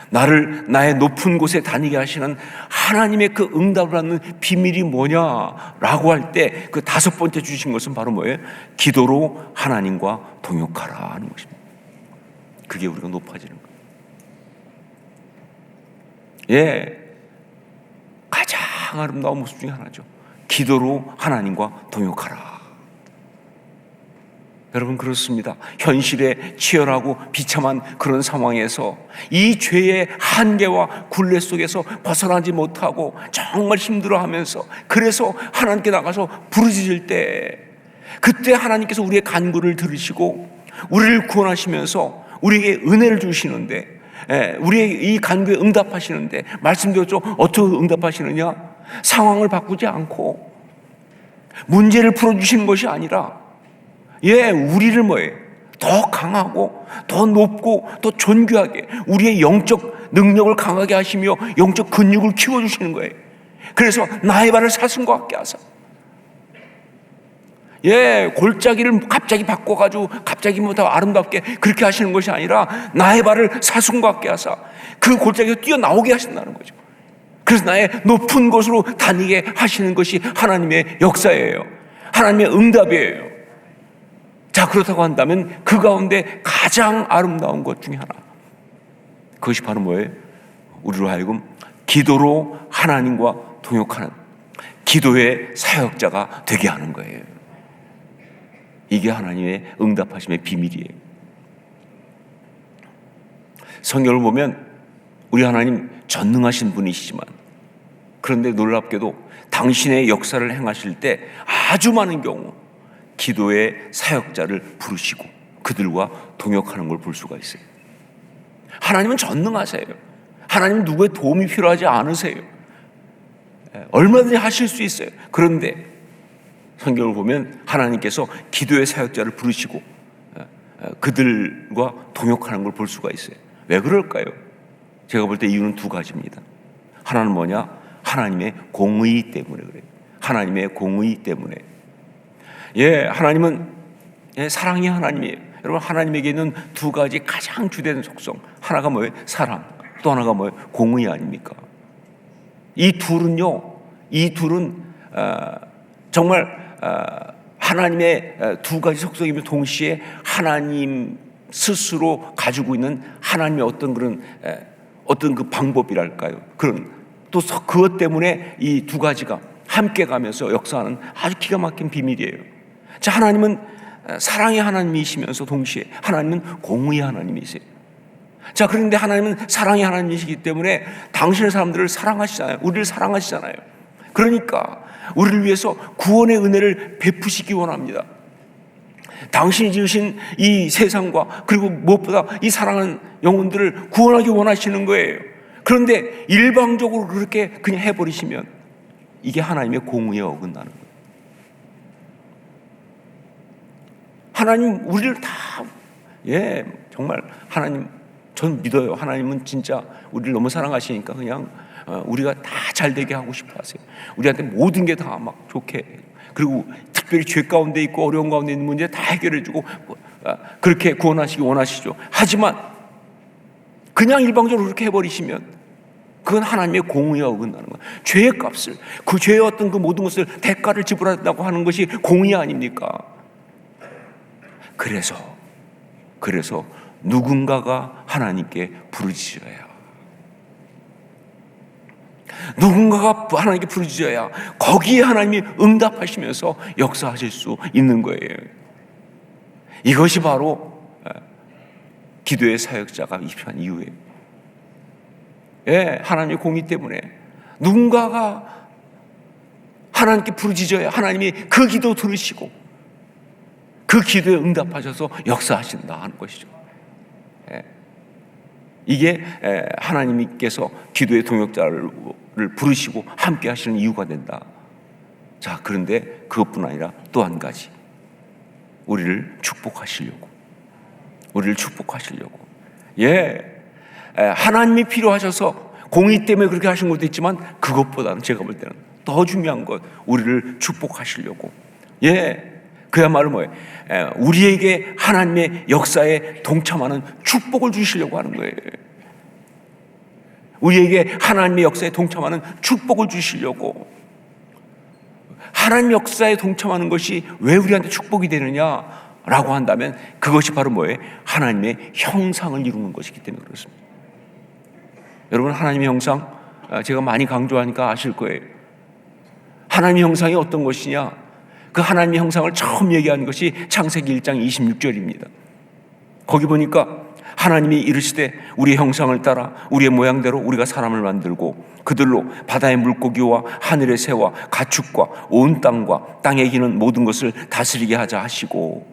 나를 나의 높은 곳에 다니게 하시는 하나님의 그 응답을 받는 비밀이 뭐냐라고 할 때 그 5번째 주신 것은 바로 뭐예요? 기도로 하나님과 동역하라 하는 것입니다. 그게 우리가 높아지는 거예요. 가장 아름다운 모습 중에 하나죠. 기도로 하나님과 동역하라. 여러분, 그렇습니다. 현실에 치열하고 비참한 그런 상황에서 이 죄의 한계와 굴레 속에서 벗어나지 못하고 정말 힘들어하면서, 그래서 하나님께 나가서 부르짖을 때, 그때 하나님께서 우리의 간구를 들으시고 우리를 구원하시면서 우리에게 은혜를 주시는데, 우리의 이 간구에 응답하시는데, 말씀드렸죠. 어떻게 응답하시느냐? 상황을 바꾸지 않고 문제를 풀어주시는 것이 아니라 우리를 뭐예요? 더 강하고 더 높고 더 존귀하게, 우리의 영적 능력을 강하게 하시며 영적 근육을 키워주시는 거예요. 그래서 나의 발을 사슴과 같게 하사, 골짜기를 갑자기 바꿔가지고 갑자기 뭐 더 아름답게 그렇게 하시는 것이 아니라 나의 발을 사슴과 같게 하사 그 골짜기에서 뛰어나오게 하신다는 거죠. 그래서 나의 높은 곳으로 다니게 하시는 것이 하나님의 역사예요. 하나님의 응답이에요. 자, 그렇다고 한다면 그 가운데 가장 아름다운 것 중에 하나, 그것이 바로 뭐예요? 우리로 하여금 기도로 하나님과 동역하는 기도의 사역자가 되게 하는 거예요. 이게 하나님의 응답하심의 비밀이에요. 성경을 보면 우리 하나님 전능하신 분이시지만, 그런데 놀랍게도 당신의 역사를 행하실 때 아주 많은 경우 기도의 사역자를 부르시고 그들과 동역하는 걸 볼 수가 있어요. 하나님은 전능하세요. 하나님은 누구의 도움이 필요하지 않으세요. 얼마든지 하실 수 있어요. 그런데 성경을 보면 하나님께서 기도의 사역자를 부르시고 그들과 동역하는 걸 볼 수가 있어요. 왜 그럴까요? 제가 볼 때 이유는 2가지입니다. 하나는 뭐냐? 하나님의 공의 때문에 그래요. 하나님의 공의 때문에. 하나님은 사랑의 하나님이에요. 여러분, 하나님에게 있는 2가지 가장 주된 속성, 하나가 뭐예요? 사랑, 또 하나가 뭐예요? 공의 아닙니까? 이 둘은 정말 하나님의 2가지 속성이며 동시에 하나님 스스로 가지고 있는 하나님의 어떤 그 방법이랄까요? 그런, 또 그것 때문에 이 2가지가 함께 가면서 역사하는 아주 기가 막힌 비밀이에요. 자, 하나님은 사랑의 하나님이시면서 동시에 하나님은 공의의 하나님이세요. 자, 그런데 하나님은 사랑의 하나님이시기 때문에 당신의 사람들을 사랑하시잖아요. 우리를 사랑하시잖아요. 그러니까 우리를 위해서 구원의 은혜를 베푸시기 원합니다. 당신이 지으신 이 세상과 그리고 무엇보다 이 사랑하는 영혼들을 구원하기 원하시는 거예요. 그런데 일방적으로 그렇게 그냥 해버리시면 이게 하나님의 공의에 어긋나는 거예요. 하나님 우리를 다 정말 하나님 전 믿어요. 하나님은 진짜 우리를 너무 사랑하시니까 그냥 우리가 다 잘 되게 하고 싶어 하세요. 우리한테 모든 게 다 막 좋게, 그리고 특별히 죄 가운데 있고 어려운 가운데 있는 문제 다 해결해 주고 그렇게 구원하시기 원하시죠. 하지만 그냥 일방적으로 그렇게 해버리시면 그건 하나님의 공의에 어긋나는 거예요. 죄의 값을, 그 죄의 어떤 그 모든 것을 대가를 지불한다고 하는 것이 공의 아닙니까? 그래서 누군가가 하나님께 부르짖어야, 누군가가 하나님께 부르짖어야 거기에 하나님이 응답하시면서 역사하실 수 있는 거예요. 이것이 바로 기도의 사역자가 필요한 이유예요. 하나님의 공의 때문에 누군가가 하나님께 부르짖어야 하나님이 그 기도 들으시고 그 기도에 응답하셔서 역사하신다 하는 것이죠. 이게 하나님께서 기도의 동역자를 부르시고 함께 하시는 이유가 된다. 자, 그런데 그것뿐 아니라 또 한 가지, 우리를 축복하시려고. 하나님이 필요하셔서 공의 때문에 그렇게 하신 것도 있지만 그것보다는 제가 볼 때는 더 중요한 것, 우리를 축복하시려고. 그야말로 뭐예요? 우리에게 하나님의 역사에 동참하는 축복을 주시려고 하는 거예요. 우리에게 하나님의 역사에 동참하는 축복을 주시려고. 하나님 역사에 동참하는 것이 왜 우리한테 축복이 되느냐라고 한다면 그것이 바로 뭐예요? 하나님의 형상을 이루는 것이기 때문에 그렇습니다. 여러분, 하나님의 형상 제가 많이 강조하니까 아실 거예요. 하나님의 형상이 어떤 것이냐? 그 하나님의 형상을 처음 얘기하는 것이 창세기 1장 26절입니다. 거기 보니까 하나님이 이르시되 우리의 형상을 따라 우리의 모양대로 우리가 사람을 만들고 그들로 바다의 물고기와 하늘의 새와 가축과 온 땅과 땅에 기는 모든 것을 다스리게 하자 하시고,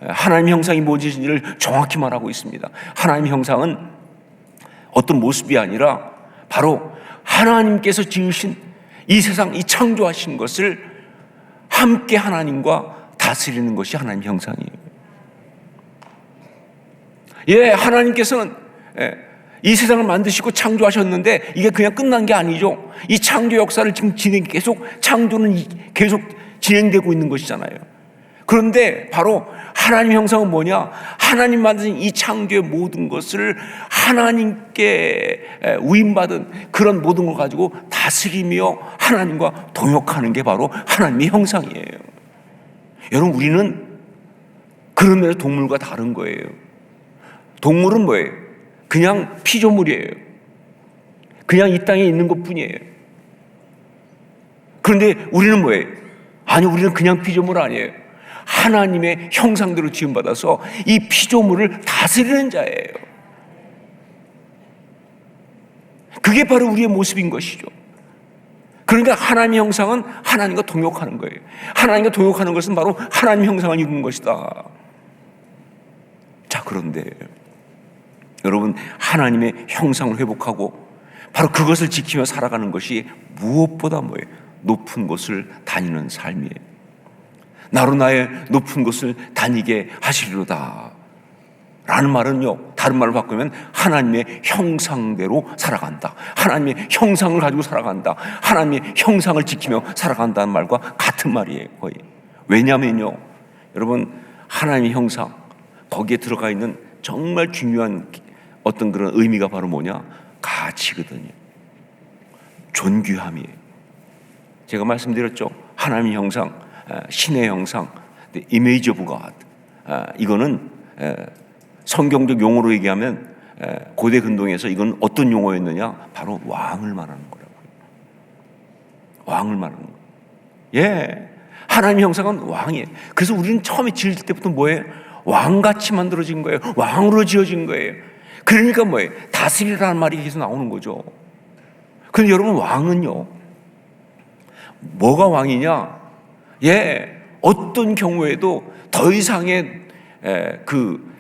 하나님의 형상이 무엇인지를 정확히 말하고 있습니다. 하나님의 형상은 어떤 모습이 아니라 바로 하나님께서 지으신 이 세상, 이 창조하신 것을 함께 하나님과 다스리는 것이 하나님 형상이에요. 하나님께서는 이 세상을 만드시고 창조하셨는데 이게 그냥 끝난 게 아니죠. 이 창조 역사를 지금 창조는 계속 진행되고 있는 것이잖아요. 그런데 바로 하나님 형상은 뭐냐? 하나님 만드신 이 창조의 모든 것을 하나님께 위임받은 그런 모든 걸 가지고 다스리며 하나님과 동역하는 게 바로 하나님의 형상이에요. 여러분, 우리는 그런 면에서 동물과 다른 거예요. 동물은 뭐예요? 그냥 피조물이에요. 그냥 이 땅에 있는 것뿐이에요. 그런데 우리는 뭐예요? 아니, 우리는 그냥 피조물 아니에요. 하나님의 형상대로 지음받아서 이 피조물을 다스리는 자예요. 그게 바로 우리의 모습인 것이죠. 그러니까 하나님의 형상은 하나님과 동역하는 거예요. 하나님과 동역하는 것은 바로 하나님의 형상을 이루는 것이다. 자, 그런데 여러분, 하나님의 형상을 회복하고 바로 그것을 지키며 살아가는 것이 무엇보다 뭐예요? 높은 곳을 다니는 삶이에요. 나로 나의 높은 곳을 다니게 하시리로다 라는 말은요, 다른 말로 바꾸면 하나님의 형상대로 살아간다, 하나님의 형상을 가지고 살아간다, 하나님의 형상을 지키며 살아간다는 말과 같은 말이에요, 거의. 왜냐면요, 여러분, 하나님의 형상, 거기에 들어가 있는 정말 중요한 어떤 그런 의미가 바로 뭐냐? 가치거든요. 존귀함이에요. 제가 말씀드렸죠, 하나님의 형상, 신의 형상, the image of God. 이거는 성경적 용어로 얘기하면 고대 근동에서 이건 어떤 용어였느냐? 바로 왕을 말하는 거라고요. 왕을 말하는 거예요. 하나님의 형상은 왕이에요. 그래서 우리는 처음에 지을 때부터 뭐예요? 왕같이 만들어진 거예요. 왕으로 지어진 거예요. 그러니까 뭐예요? 다스리라는 말이 계속 나오는 거죠. 그런데 여러분, 왕은요, 뭐가 왕이냐? 어떤 경우에도 더 이상의 그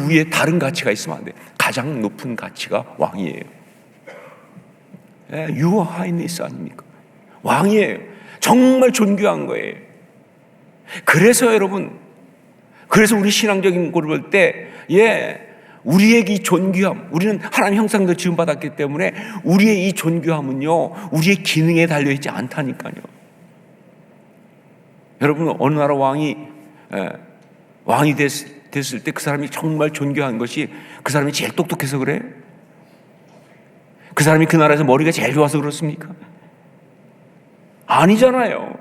위에 다른 가치가 있으면 안 돼요. 가장 높은 가치가 왕이에요. Your Highness 아닙니까? 왕이에요. 정말 존귀한 거예요. 그래서 여러분, 그래서 우리 신앙적인 걸 볼 때, 우리의 이 존귀함, 우리는 하나님 형상대로 지음받았기 때문에 우리의 이 존귀함은요, 우리의 기능에 달려있지 않다니까요. 여러분, 어느 나라 왕이 됐을 때 그 사람이 정말 존귀한 것이 그 사람이 제일 똑똑해서 그래? 그 사람이 그 나라에서 머리가 제일 좋아서 그렇습니까? 아니잖아요.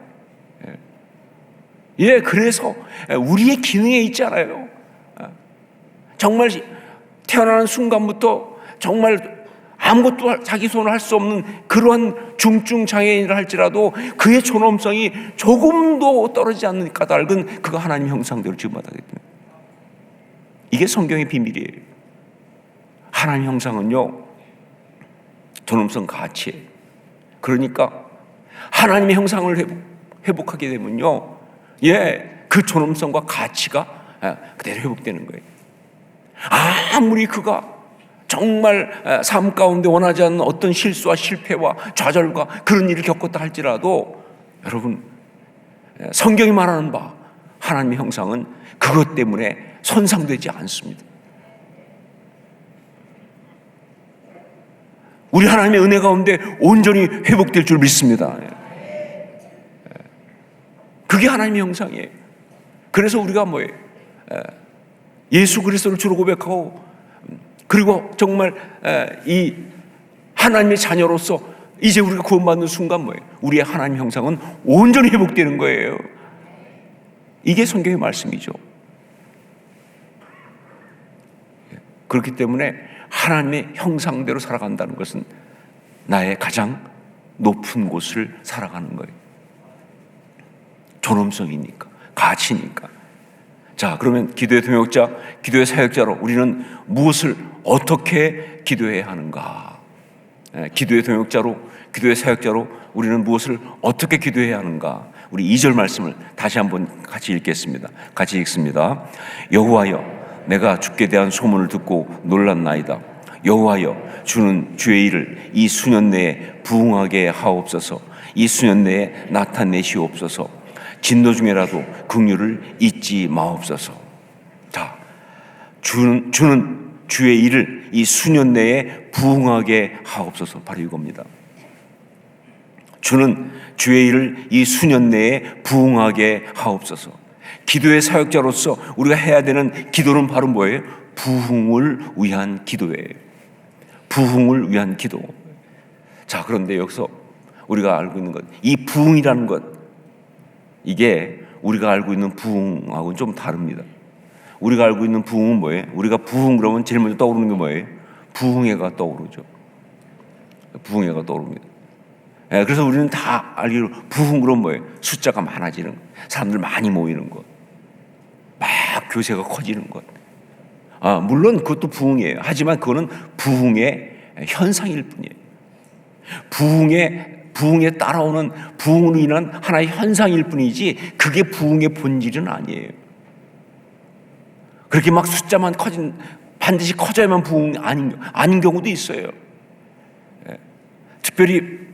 그래서 우리의 기능에 있잖아요. 정말 태어나는 순간부터 정말 아무것도 자기 손으로 할 수 없는 그러한 중증 장애인을 할지라도 그의 존엄성이 조금도 떨어지지 않는 까닭은 그가 하나님 형상대로 지음받았기 때문에. 이게 성경의 비밀이에요. 하나님 형상은요, 존엄성 가치예요. 그러니까 하나님의 형상을 회복하게 되면요, 그 존엄성과 가치가 그대로 회복되는 거예요. 아무리 그가 정말 삶 가운데 원하지 않는 어떤 실수와 실패와 좌절과 그런 일을 겪었다 할지라도 여러분, 성경이 말하는 바 하나님의 형상은 그것 때문에 손상되지 않습니다. 우리 하나님의 은혜 가운데 온전히 회복될 줄 믿습니다. 그게 하나님의 형상이에요. 그래서 우리가 뭐예요? 예수 그리스도를 주로 고백하고, 그리고 정말 이 하나님의 자녀로서 이제 우리가 구원받는 순간 뭐예요? 우리의 하나님 형상은 온전히 회복되는 거예요. 이게 성경의 말씀이죠. 그렇기 때문에 하나님의 형상대로 살아간다는 것은 나의 가장 높은 곳을 살아가는 거예요. 존엄성이니까, 가치니까. 자, 그러면 기도의 동역자, 기도의 사역자로 우리는 무엇을 어떻게 기도해야 하는가? 기도의 동역자로, 기도의 사역자로 우리는 무엇을 어떻게 기도해야 하는가? 우리 2절 말씀을 다시 한번 같이 읽겠습니다. 같이 읽습니다. 여호와여, 내가 주께 대한 소문을 듣고 놀랐나이다. 여호와여, 주는 주의 일을 이 수년 내에 부응하게 하옵소서. 이 수년 내에 나타내시옵소서. 진노 중에라도 긍휼을 잊지 마옵소서. 자, 주는 주의 일을 이 수년 내에 부응하게 하옵소서. 바로 이겁니다. 주는 주의 일을 이 수년 내에 부응하게 하옵소서. 기도의 사역자로서 우리가 해야 되는 기도는 바로 뭐예요? 부흥을 위한 기도예요. 부흥을 위한 기도. 자, 그런데 여기서 우리가 알고 있는 것, 이 부흥이라는 것, 이게 우리가 알고 있는 부흥하고는 좀 다릅니다. 우리가 알고 있는 부흥은 뭐예요? 우리가 부흥 그러면 제일 먼저 떠오르는 게 뭐예요? 부흥회가 떠오르죠. 부흥회가 떠오릅니다. 그래서 우리는 다 알기로 부흥 그러면 뭐예요? 숫자가 많아지는 것, 사람들 많이 모이는 것, 막 교세가 커지는 것. 물론 그것도 부흥이에요. 하지만 그거는 부흥의 현상일 뿐이에요. 부흥에 따라오는 부흥으로 인한 하나의 현상일 뿐이지 그게 부흥의 본질은 아니에요. 그렇게 막 숫자만 반드시 커져야만 부흥 아닌 경우도 있어요. 특별히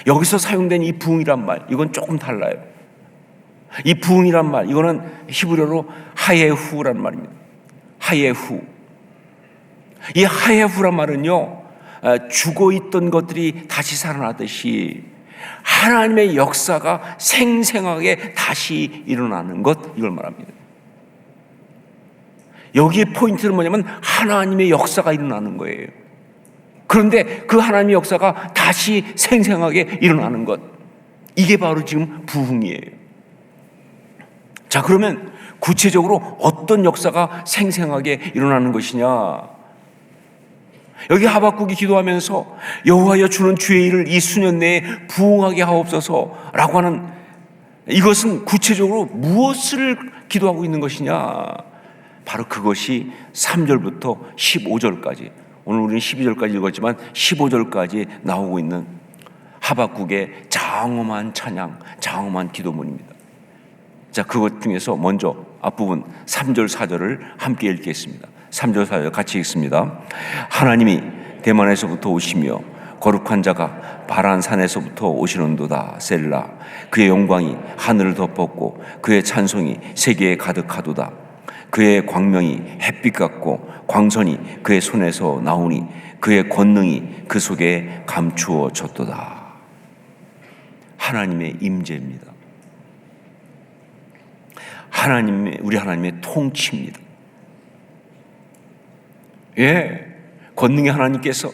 여기서 사용된 이 부흥이란 말, 이건 조금 달라요. 이 부흥이란 말, 이거는 히브리어로 하예후란 말입니다. 하예후. 이 하예후란 말은요, 죽어있던 것들이 다시 살아나듯이 하나님의 역사가 생생하게 다시 일어나는 것, 이걸 말합니다. 여기에 포인트는 뭐냐면 하나님의 역사가 일어나는 거예요. 그런데 그 하나님의 역사가 다시 생생하게 일어나는 것, 이게 바로 지금 부흥이에요. 자, 그러면 구체적으로 어떤 역사가 생생하게 일어나는 것이냐? 여기 하박국이 기도하면서 여호와여, 주는 주의 일을 이 수년 내에 부응하게 하옵소서라고 하는, 이것은 구체적으로 무엇을 기도하고 있는 것이냐? 바로 그것이 3절부터 15절까지, 오늘 우리는 12절까지 읽었지만 15절까지 나오고 있는 하박국의 장엄한 찬양, 장엄한 기도문입니다. 자, 그것 중에서 먼저 앞부분 3절 4절을 함께 읽겠습니다. 3절 4절 같이 읽습니다. 하나님이 대만에서부터 오시며 거룩한 자가 바란 산에서부터 오시는도다. 셀라. 그의 영광이 하늘을 덮었고 그의 찬송이 세계에 가득하도다. 그의 광명이 햇빛 같고 광선이 그의 손에서 나오니 그의 권능이 그 속에 감추어졌도다. 하나님의 임재입니다. 우리 하나님의 통치입니다. 권능의 하나님께서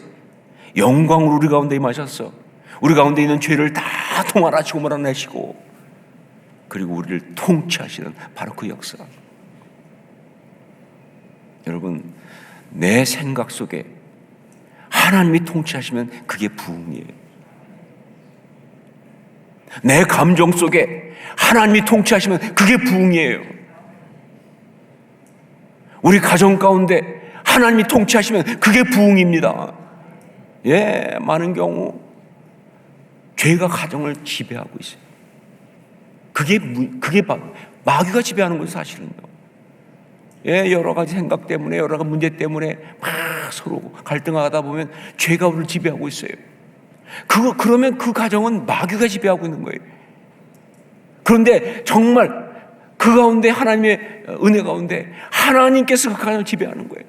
영광으로 우리 가운데 임하셔서 우리 가운데 있는 죄를 다 통할하시고 몰아내시고 그리고 우리를 통치하시는 바로 그 역사. 여러분, 내 생각 속에 하나님이 통치하시면 그게 부흥이에요. 내 감정 속에 하나님이 통치하시면 그게 부흥이에요. 우리 가정 가운데 하나님이 통치하시면 그게 부흥입니다. 많은 경우 죄가 가정을 지배하고 있어요. 그게 마귀가 지배하는 거예요, 사실은요. 여러 가지 생각 때문에, 여러 가지 문제 때문에 막 서로 갈등하다 보면 죄가 우리를 지배하고 있어요. 그러면 그 가정은 마귀가 지배하고 있는 거예요. 그런데 정말 그 가운데 하나님의 은혜 가운데 하나님께서 그 가정을 지배하는 거예요.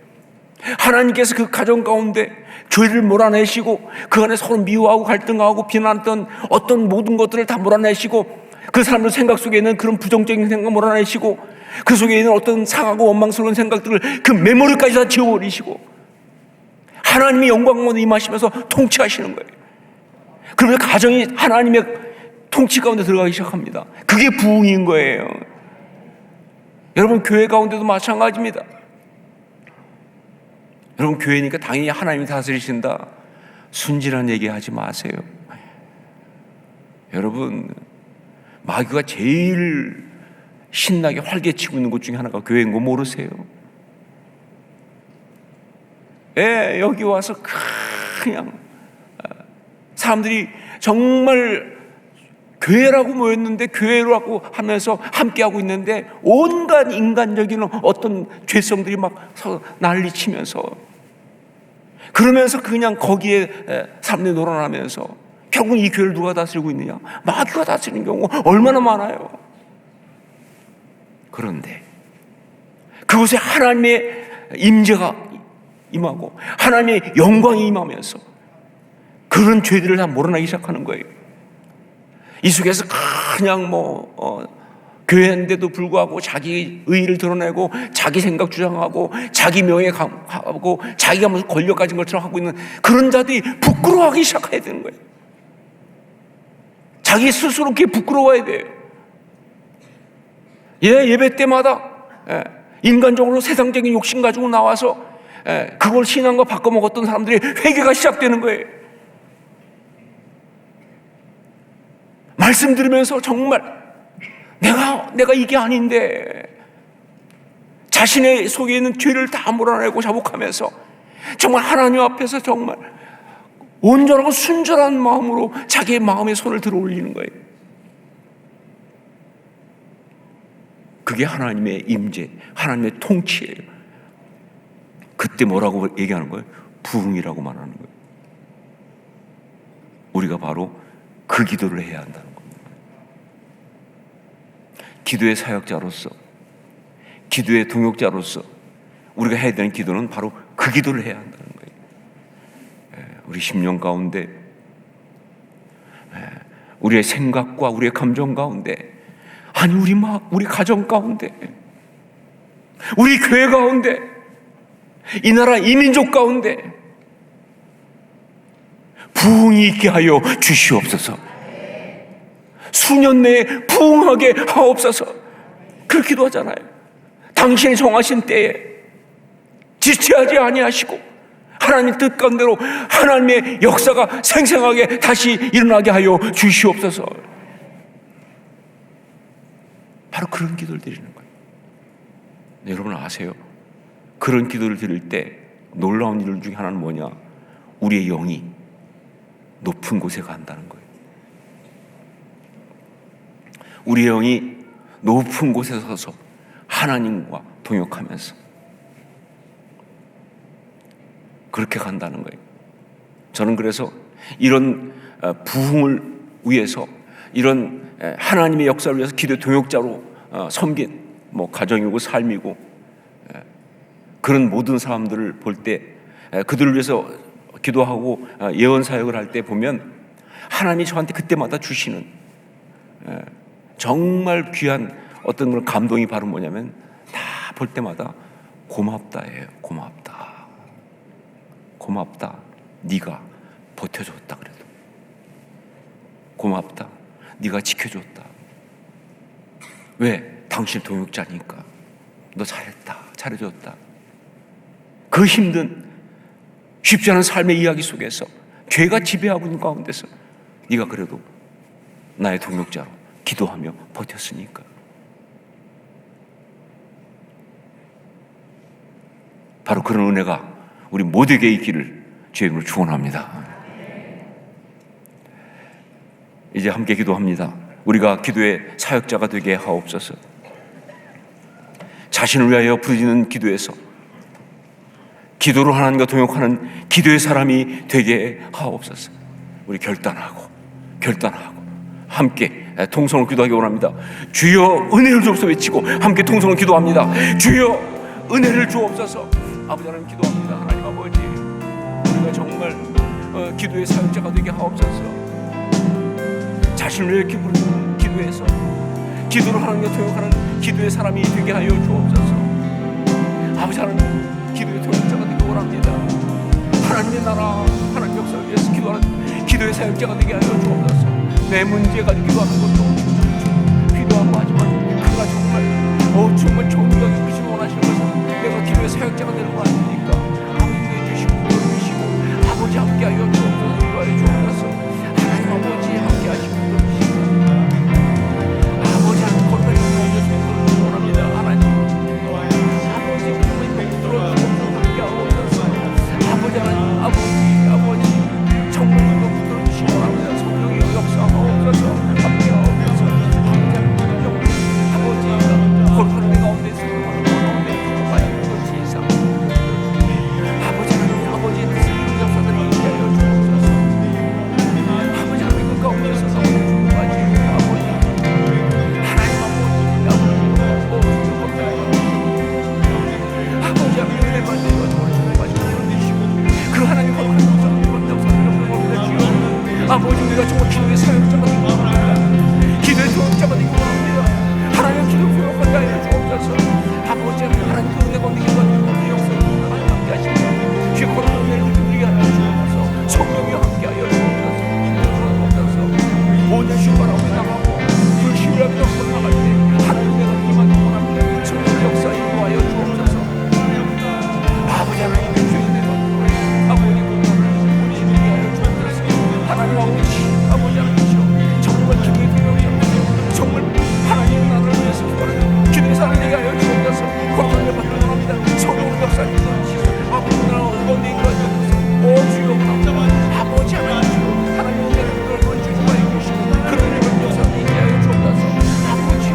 하나님께서 그 가정 가운데 죄를 몰아내시고 그 안에 서로 미워하고 갈등하고 비난했던 어떤 모든 것들을 다 몰아내시고 그 사람들 생각 속에 있는 그런 부정적인 생각 몰아내시고 그 속에 있는 어떤 상하고 원망스러운 생각들을 그 메모리까지 다 지워버리시고 하나님의 영광 가운데 임하시면서 통치하시는 거예요. 그러면 가정이 하나님의 통치 가운데 들어가기 시작합니다. 그게 부흥인 거예요. 여러분, 교회 가운데도 마찬가지입니다. 여러분, 교회니까 당연히 하나님이 다스리신다, 순진한 얘기하지 마세요. 여러분, 마귀가 제일 신나게 활개치고 있는 것 중에 하나가 교회인 거 모르세요? 여기 와서 그냥 사람들이 정말 교회라고 모였는데 교회라고 하면서 함께하고 있는데 온갖 인간적인 어떤 죄성들이 막 난리치면서 그러면서 그냥 거기에 사람들이 놀아나면서 결국 이 교회를 누가 다스리고 있느냐? 마귀가 다스리는 경우가 얼마나 많아요. 그런데 그곳에 하나님의 임재가 임하고 하나님의 영광이 임하면서 그런 죄들을 다 몰아내기 시작하는 거예요. 이 속에서 그냥 교회인데도 불구하고 자기 의의를 드러내고 자기 생각 주장하고 자기 명예 하고 자기가 무슨 권력 가진 것처럼 하고 있는 그런 자들이 부끄러워하기 시작해야 되는 거예요. 자기 스스로 그게 부끄러워야 돼요. 예배 때마다 인간적으로 세상적인 욕심 가지고 나와서 그걸 신앙과 바꿔먹었던 사람들이 회개가 시작되는 거예요. 말씀 들으면서 정말 내가 이게 아닌데 자신의 속에 있는 죄를 다 몰아내고 자복하면서 정말 하나님 앞에서 정말 온전하고 순전한 마음으로 자기의 마음에 손을 들어 올리는 거예요. 그게 하나님의 임재, 하나님의 통치예요. 그때 뭐라고 얘기하는 거예요? 부흥이라고 말하는 거예요. 우리가 바로 그 기도를 해야 한다는 겁니다. 기도의 사역자로서, 기도의 동역자로서 우리가 해야 되는 기도는 바로 그 기도를 해야 한다는 거예요. 우리 심령 가운데, 우리의 생각과 우리의 감정 가운데, 아니 우리 가정 가운데, 우리 교회 가운데, 이 나라 이민족 가운데 부흥이 있게 하여 주시옵소서. 수년 내에 부흥하게 하옵소서. 그렇게 기도하잖아요. 당신이 정하신 때에 지체하지 아니하시고 하나님 뜻 가운데로 하나님의 역사가 생생하게 다시 일어나게 하여 주시옵소서. 바로 그런 기도를 드리는 거예요. 여러분 아세요? 그런 기도를 드릴 때 놀라운 일 중에 하나는 뭐냐? 우리의 영이 높은 곳에 간다는 거예요. 우리의 영이 높은 곳에 서서 하나님과 동역하면서 그렇게 간다는 거예요. 저는 그래서 이런 부흥을 위해서, 이런 하나님의 역사를 위해서 기도의 동역자로 섬긴 가정이고 삶이고 그런 모든 사람들을 볼 때, 그들을 위해서 기도하고 예언 사역을 할 때 보면 하나님이 저한테 그때마다 주시는 정말 귀한 어떤 그런 감동이 바로 뭐냐면, 다 볼 때마다 고맙다예요. 고맙다. 네가 버텨줬다. 그래도 고맙다. 네가 지켜줬다. 왜? 당신 동역자니까. 너 잘했다. 잘해줬다. 그 힘든 쉽지 않은 삶의 이야기 속에서, 죄가 지배하고 있는 가운데서 네가 그래도 나의 동역자로 기도하며 버텼으니까. 바로 그런 은혜가 우리 모두에게 있기를 주의 이름으로 축원합니다. 이제 함께 기도합니다. 우리가 기도의 사역자가 되게 하옵소서. 자신을 위하여 부르짖는 기도에서 기도로 하나님과 동역하는 기도의 사람이 되게 하옵소서. 우리 결단하고 함께 통성으로 기도하기 원합니다. 주여 은혜를 주옵소서 외치고 함께 통성으로 기도합니다. 주여 은혜를 주옵소서. 아버지 하나님 기도합니다. 하나님 아버지, 우리가 정말 기도의 사역자가 되게 하옵소서. 자신을 이렇게 부르는 기도에서 기도로 하나님과 동역하는 기도의 사람이 되게 하여 주옵소서. 아버지 하나님, 기도의 동역자가 되기 원합니다. 하나님의 나라, 하나님 역사를 위해서 기도하는 기도의 사역자가 되게 하여 주옵소서. 내 문제 가지고 기도하는 것도 기도하고 하지만 그가 정말 정말 크시고 원하시는 것은 내가 기도의 사역자가 되는 거 아닙니까? 아버지 주시고 주시고 아버지 함께하여 주옵소서. 기도하여 주옵소서. 하나님 아버지 함께하시고 주시고 아버지 하나님 건강히 주옵소서. 원합니다. 하나님 아버지 우리 들어주옵소서. 함께하옵소서. 아버지 하나님 아버지 정말 이거 들어주시고 원합니다. 성령의 역사하옵소서. 함께하옵소서. 아버지 거룩한 내 가운데서 아버지, 우리가 정말 기도의 사역자가 되고 원합니다. 기도의 동역자가 되고 원합니다. 하나님 기도 부여하게 하여 주옵소서. 아버지 하나님 그 은혜가 되게 하여 주옵소서. 하나님 함께하시고 주의 거룩한 은혜를 누리게 하여 주옵소서. 성령이 함께하여 주옵소서. 모든 신바람을 나가고 불신이라도 나갈 때 하나님 내가 임하기 원합니다. 성령 역사 인도하여 주옵소서. 아버지 하나님 주의 은혜가 아버지 하나님 아버지 하나님 정말 기도의 동역자, 정말 하나님 나라를 위해서 기도하는 기도의 사람이 되게 하여 주옵소서. 거룩한 을 받는 원합니다. 성령 역사님 아버지 나라 어디에 인도하여 오 주여 아버지 하나님 하나님 은혜를 그걸 주시고 하여 주시고 그런 은혜를 역사님 되게 하여 주옵소서. 아버지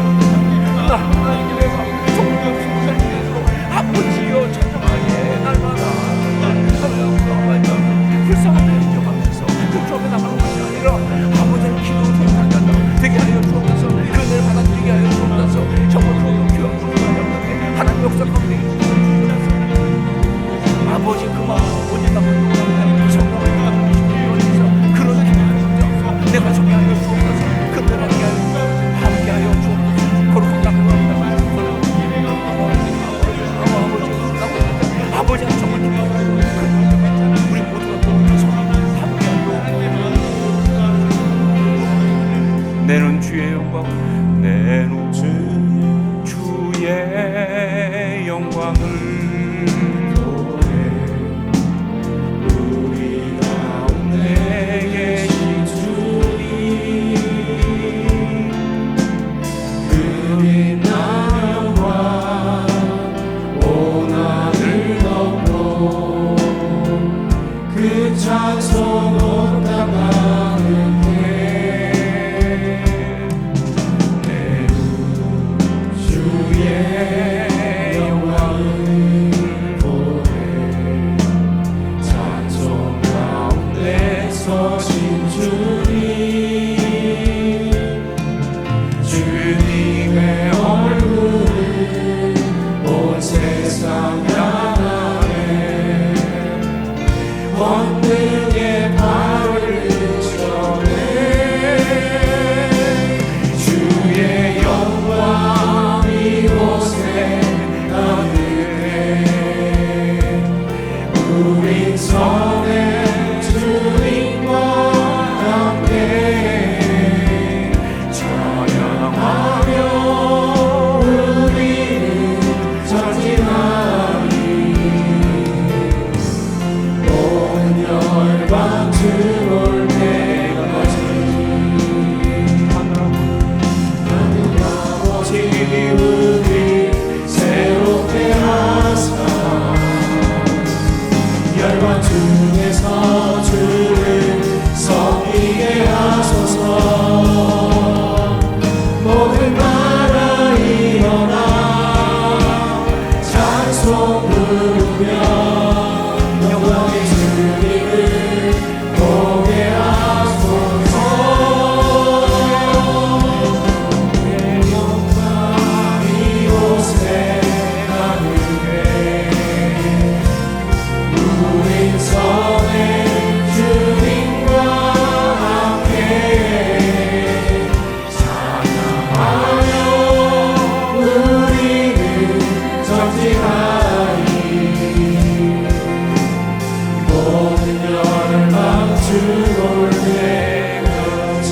나 하나님 내가 성령 역사를 위해서 아버지여 찬양하게 날마다 불쌍한 인정하면서 그쪽에 나가는 것이 아니라 아버지의 기도를 통하여 되게 하여 주옵소서. 그 은혜를 받아들이게 하여 주옵소서. 정말 그런 귀한 분들이 하나님 역사 가운데 주옵소서. 아버지 그 마음 언제 나가는 것보다 성령을 받아들이시고 그런 기도를 내가 정해 하여 주옵소서. 그 은혜를 받게 하여 주옵소서. 함께 하여 주옵소서. 거룩한 낙원합니다. 아버지 정말 기도하고 우리 모두가 내는 주의 영광, 내는 주의 영광을 우리 가운데 계신 주님 그린 영광 온 하늘 덮고 그 찬송 온 땅 가는 주의 영광을 부르며 영광의 주님을 보게 하소서. 내 영광 이곳에 가득해 우린 선의 주님과 함께 찬양하며 우리는 전진하리. 모든 열방 주올 때까지.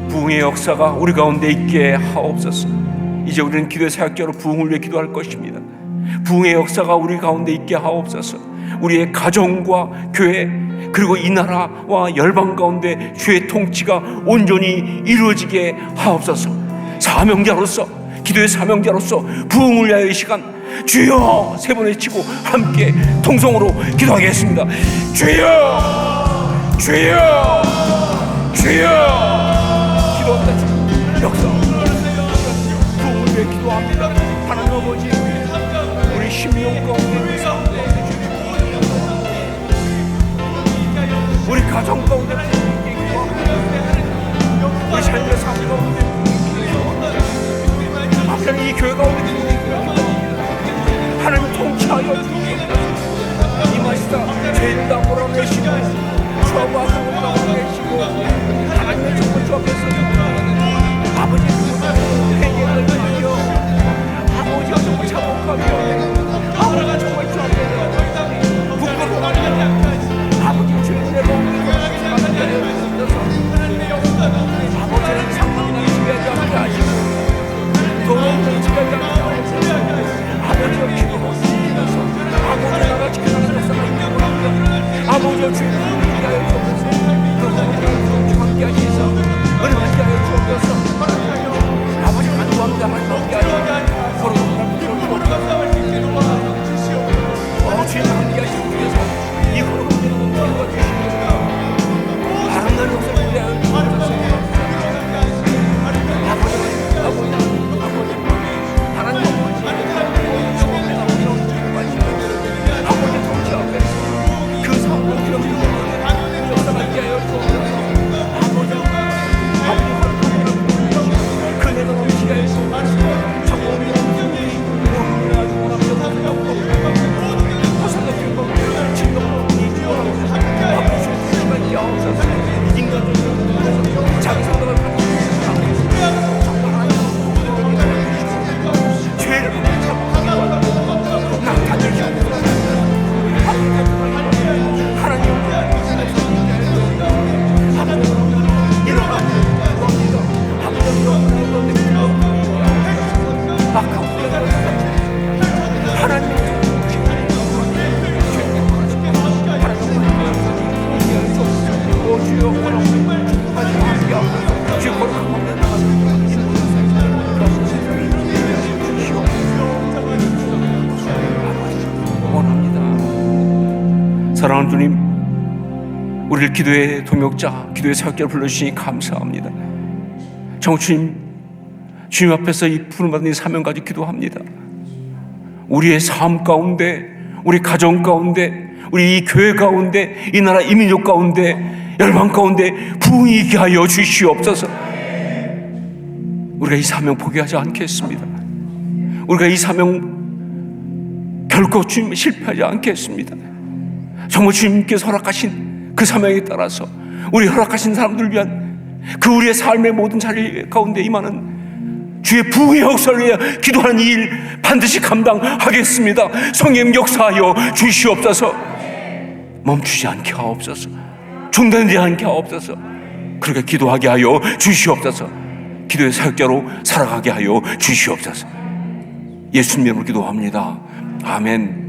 부흥의 역사가 우리 가운데 있게 하옵소서. 이제 우리는 기도의 사역자로 부흥을 위해 기도할 것입니다. 부흥의 역사가 우리 가운데 있게 하옵소서. 우리의 가정과 교회 그리고 이 나라와 열방 가운데 주의 통치가 온전히 이루어지게 하옵소서. 사명자로서, 기도의 사명자로서 부흥을 위하여 이 시간 주여 세 번 외치고 함께 통성으로 기도하겠습니다. 주여, 주여, 주여. 기도합니다. 주님 역사 부흥을 위해 기도합니다. 하나님 아버지, 우리 심령 가운데 우리 가정 가운데 우리 삶의 삶 가운데 하나님 이 교회 가운데 하나님 통치하여 이 맛이다. 죄인 다 몰아내시고 죄와 악을 몰아내시고 하나님의 정말 주 앞에서 아버지 회개를 하며 아버지가 정말 자복하며 아버지가 정말 주 앞에 부끄러워하며 아버지 주님의 몸을 아버지는 상황이나 지배하지 않게 하시고 더러운 지배하지 않게 하시고 아버지의 기도로 쓰시면서 아버지 나라 지켜가는 역사가 있는 거랍니다. 아버지의 주님을 위하여 주옵소서. 그 모든 함께 하시서 은혜를 함께 하여 주옵소서. 아버지 간구합니다. 하나님 함께 하시고 서로 주님 함께 하시고 위해서 이 흐름을 기도가 주시고 바람나는 역사를 위하여 주옵소서. 아버지 하나님 아버지 통치 앞에서 그 상황을 기록하는 역사가 있게 하여 주옵소서. 아버지 그네가 넘치게 하여 주옵소서. 정말 사랑하는 주님, 우리를 기도의 동역자, 기도의 사역자를 불러주시니 감사합니다. 정말 주님 앞에서 이 부름받은 이 사명 가지고 기도합니다. 우리의 삶 가운데, 우리 가정 가운데, 우리 이 교회 가운데, 이 나라 이민족 가운데, 열방 가운데 부흥이 있게 하여 주시옵소서. 우리가 이 사명 포기하지 않겠습니다. 우리가 이 사명 결코 주님 실패하지 않겠습니다. 정말 주님께서 허락하신 그 사명에 따라서 우리 허락하신 사람들을 위한 그 우리의 삶의 모든 자리 가운데 임하는 주의 부흥의 역사를 위해 기도하는 이 일 반드시 감당하겠습니다. 성령 역사하여 주시옵소서. 멈추지 않게 하옵소서. 중단되지 않게 하옵소서. 그렇게 기도하게 하여 주시옵소서. 기도의 사역자로 살아가게 하여 주시옵소서. 예수님 이름으로 기도합니다. 아멘.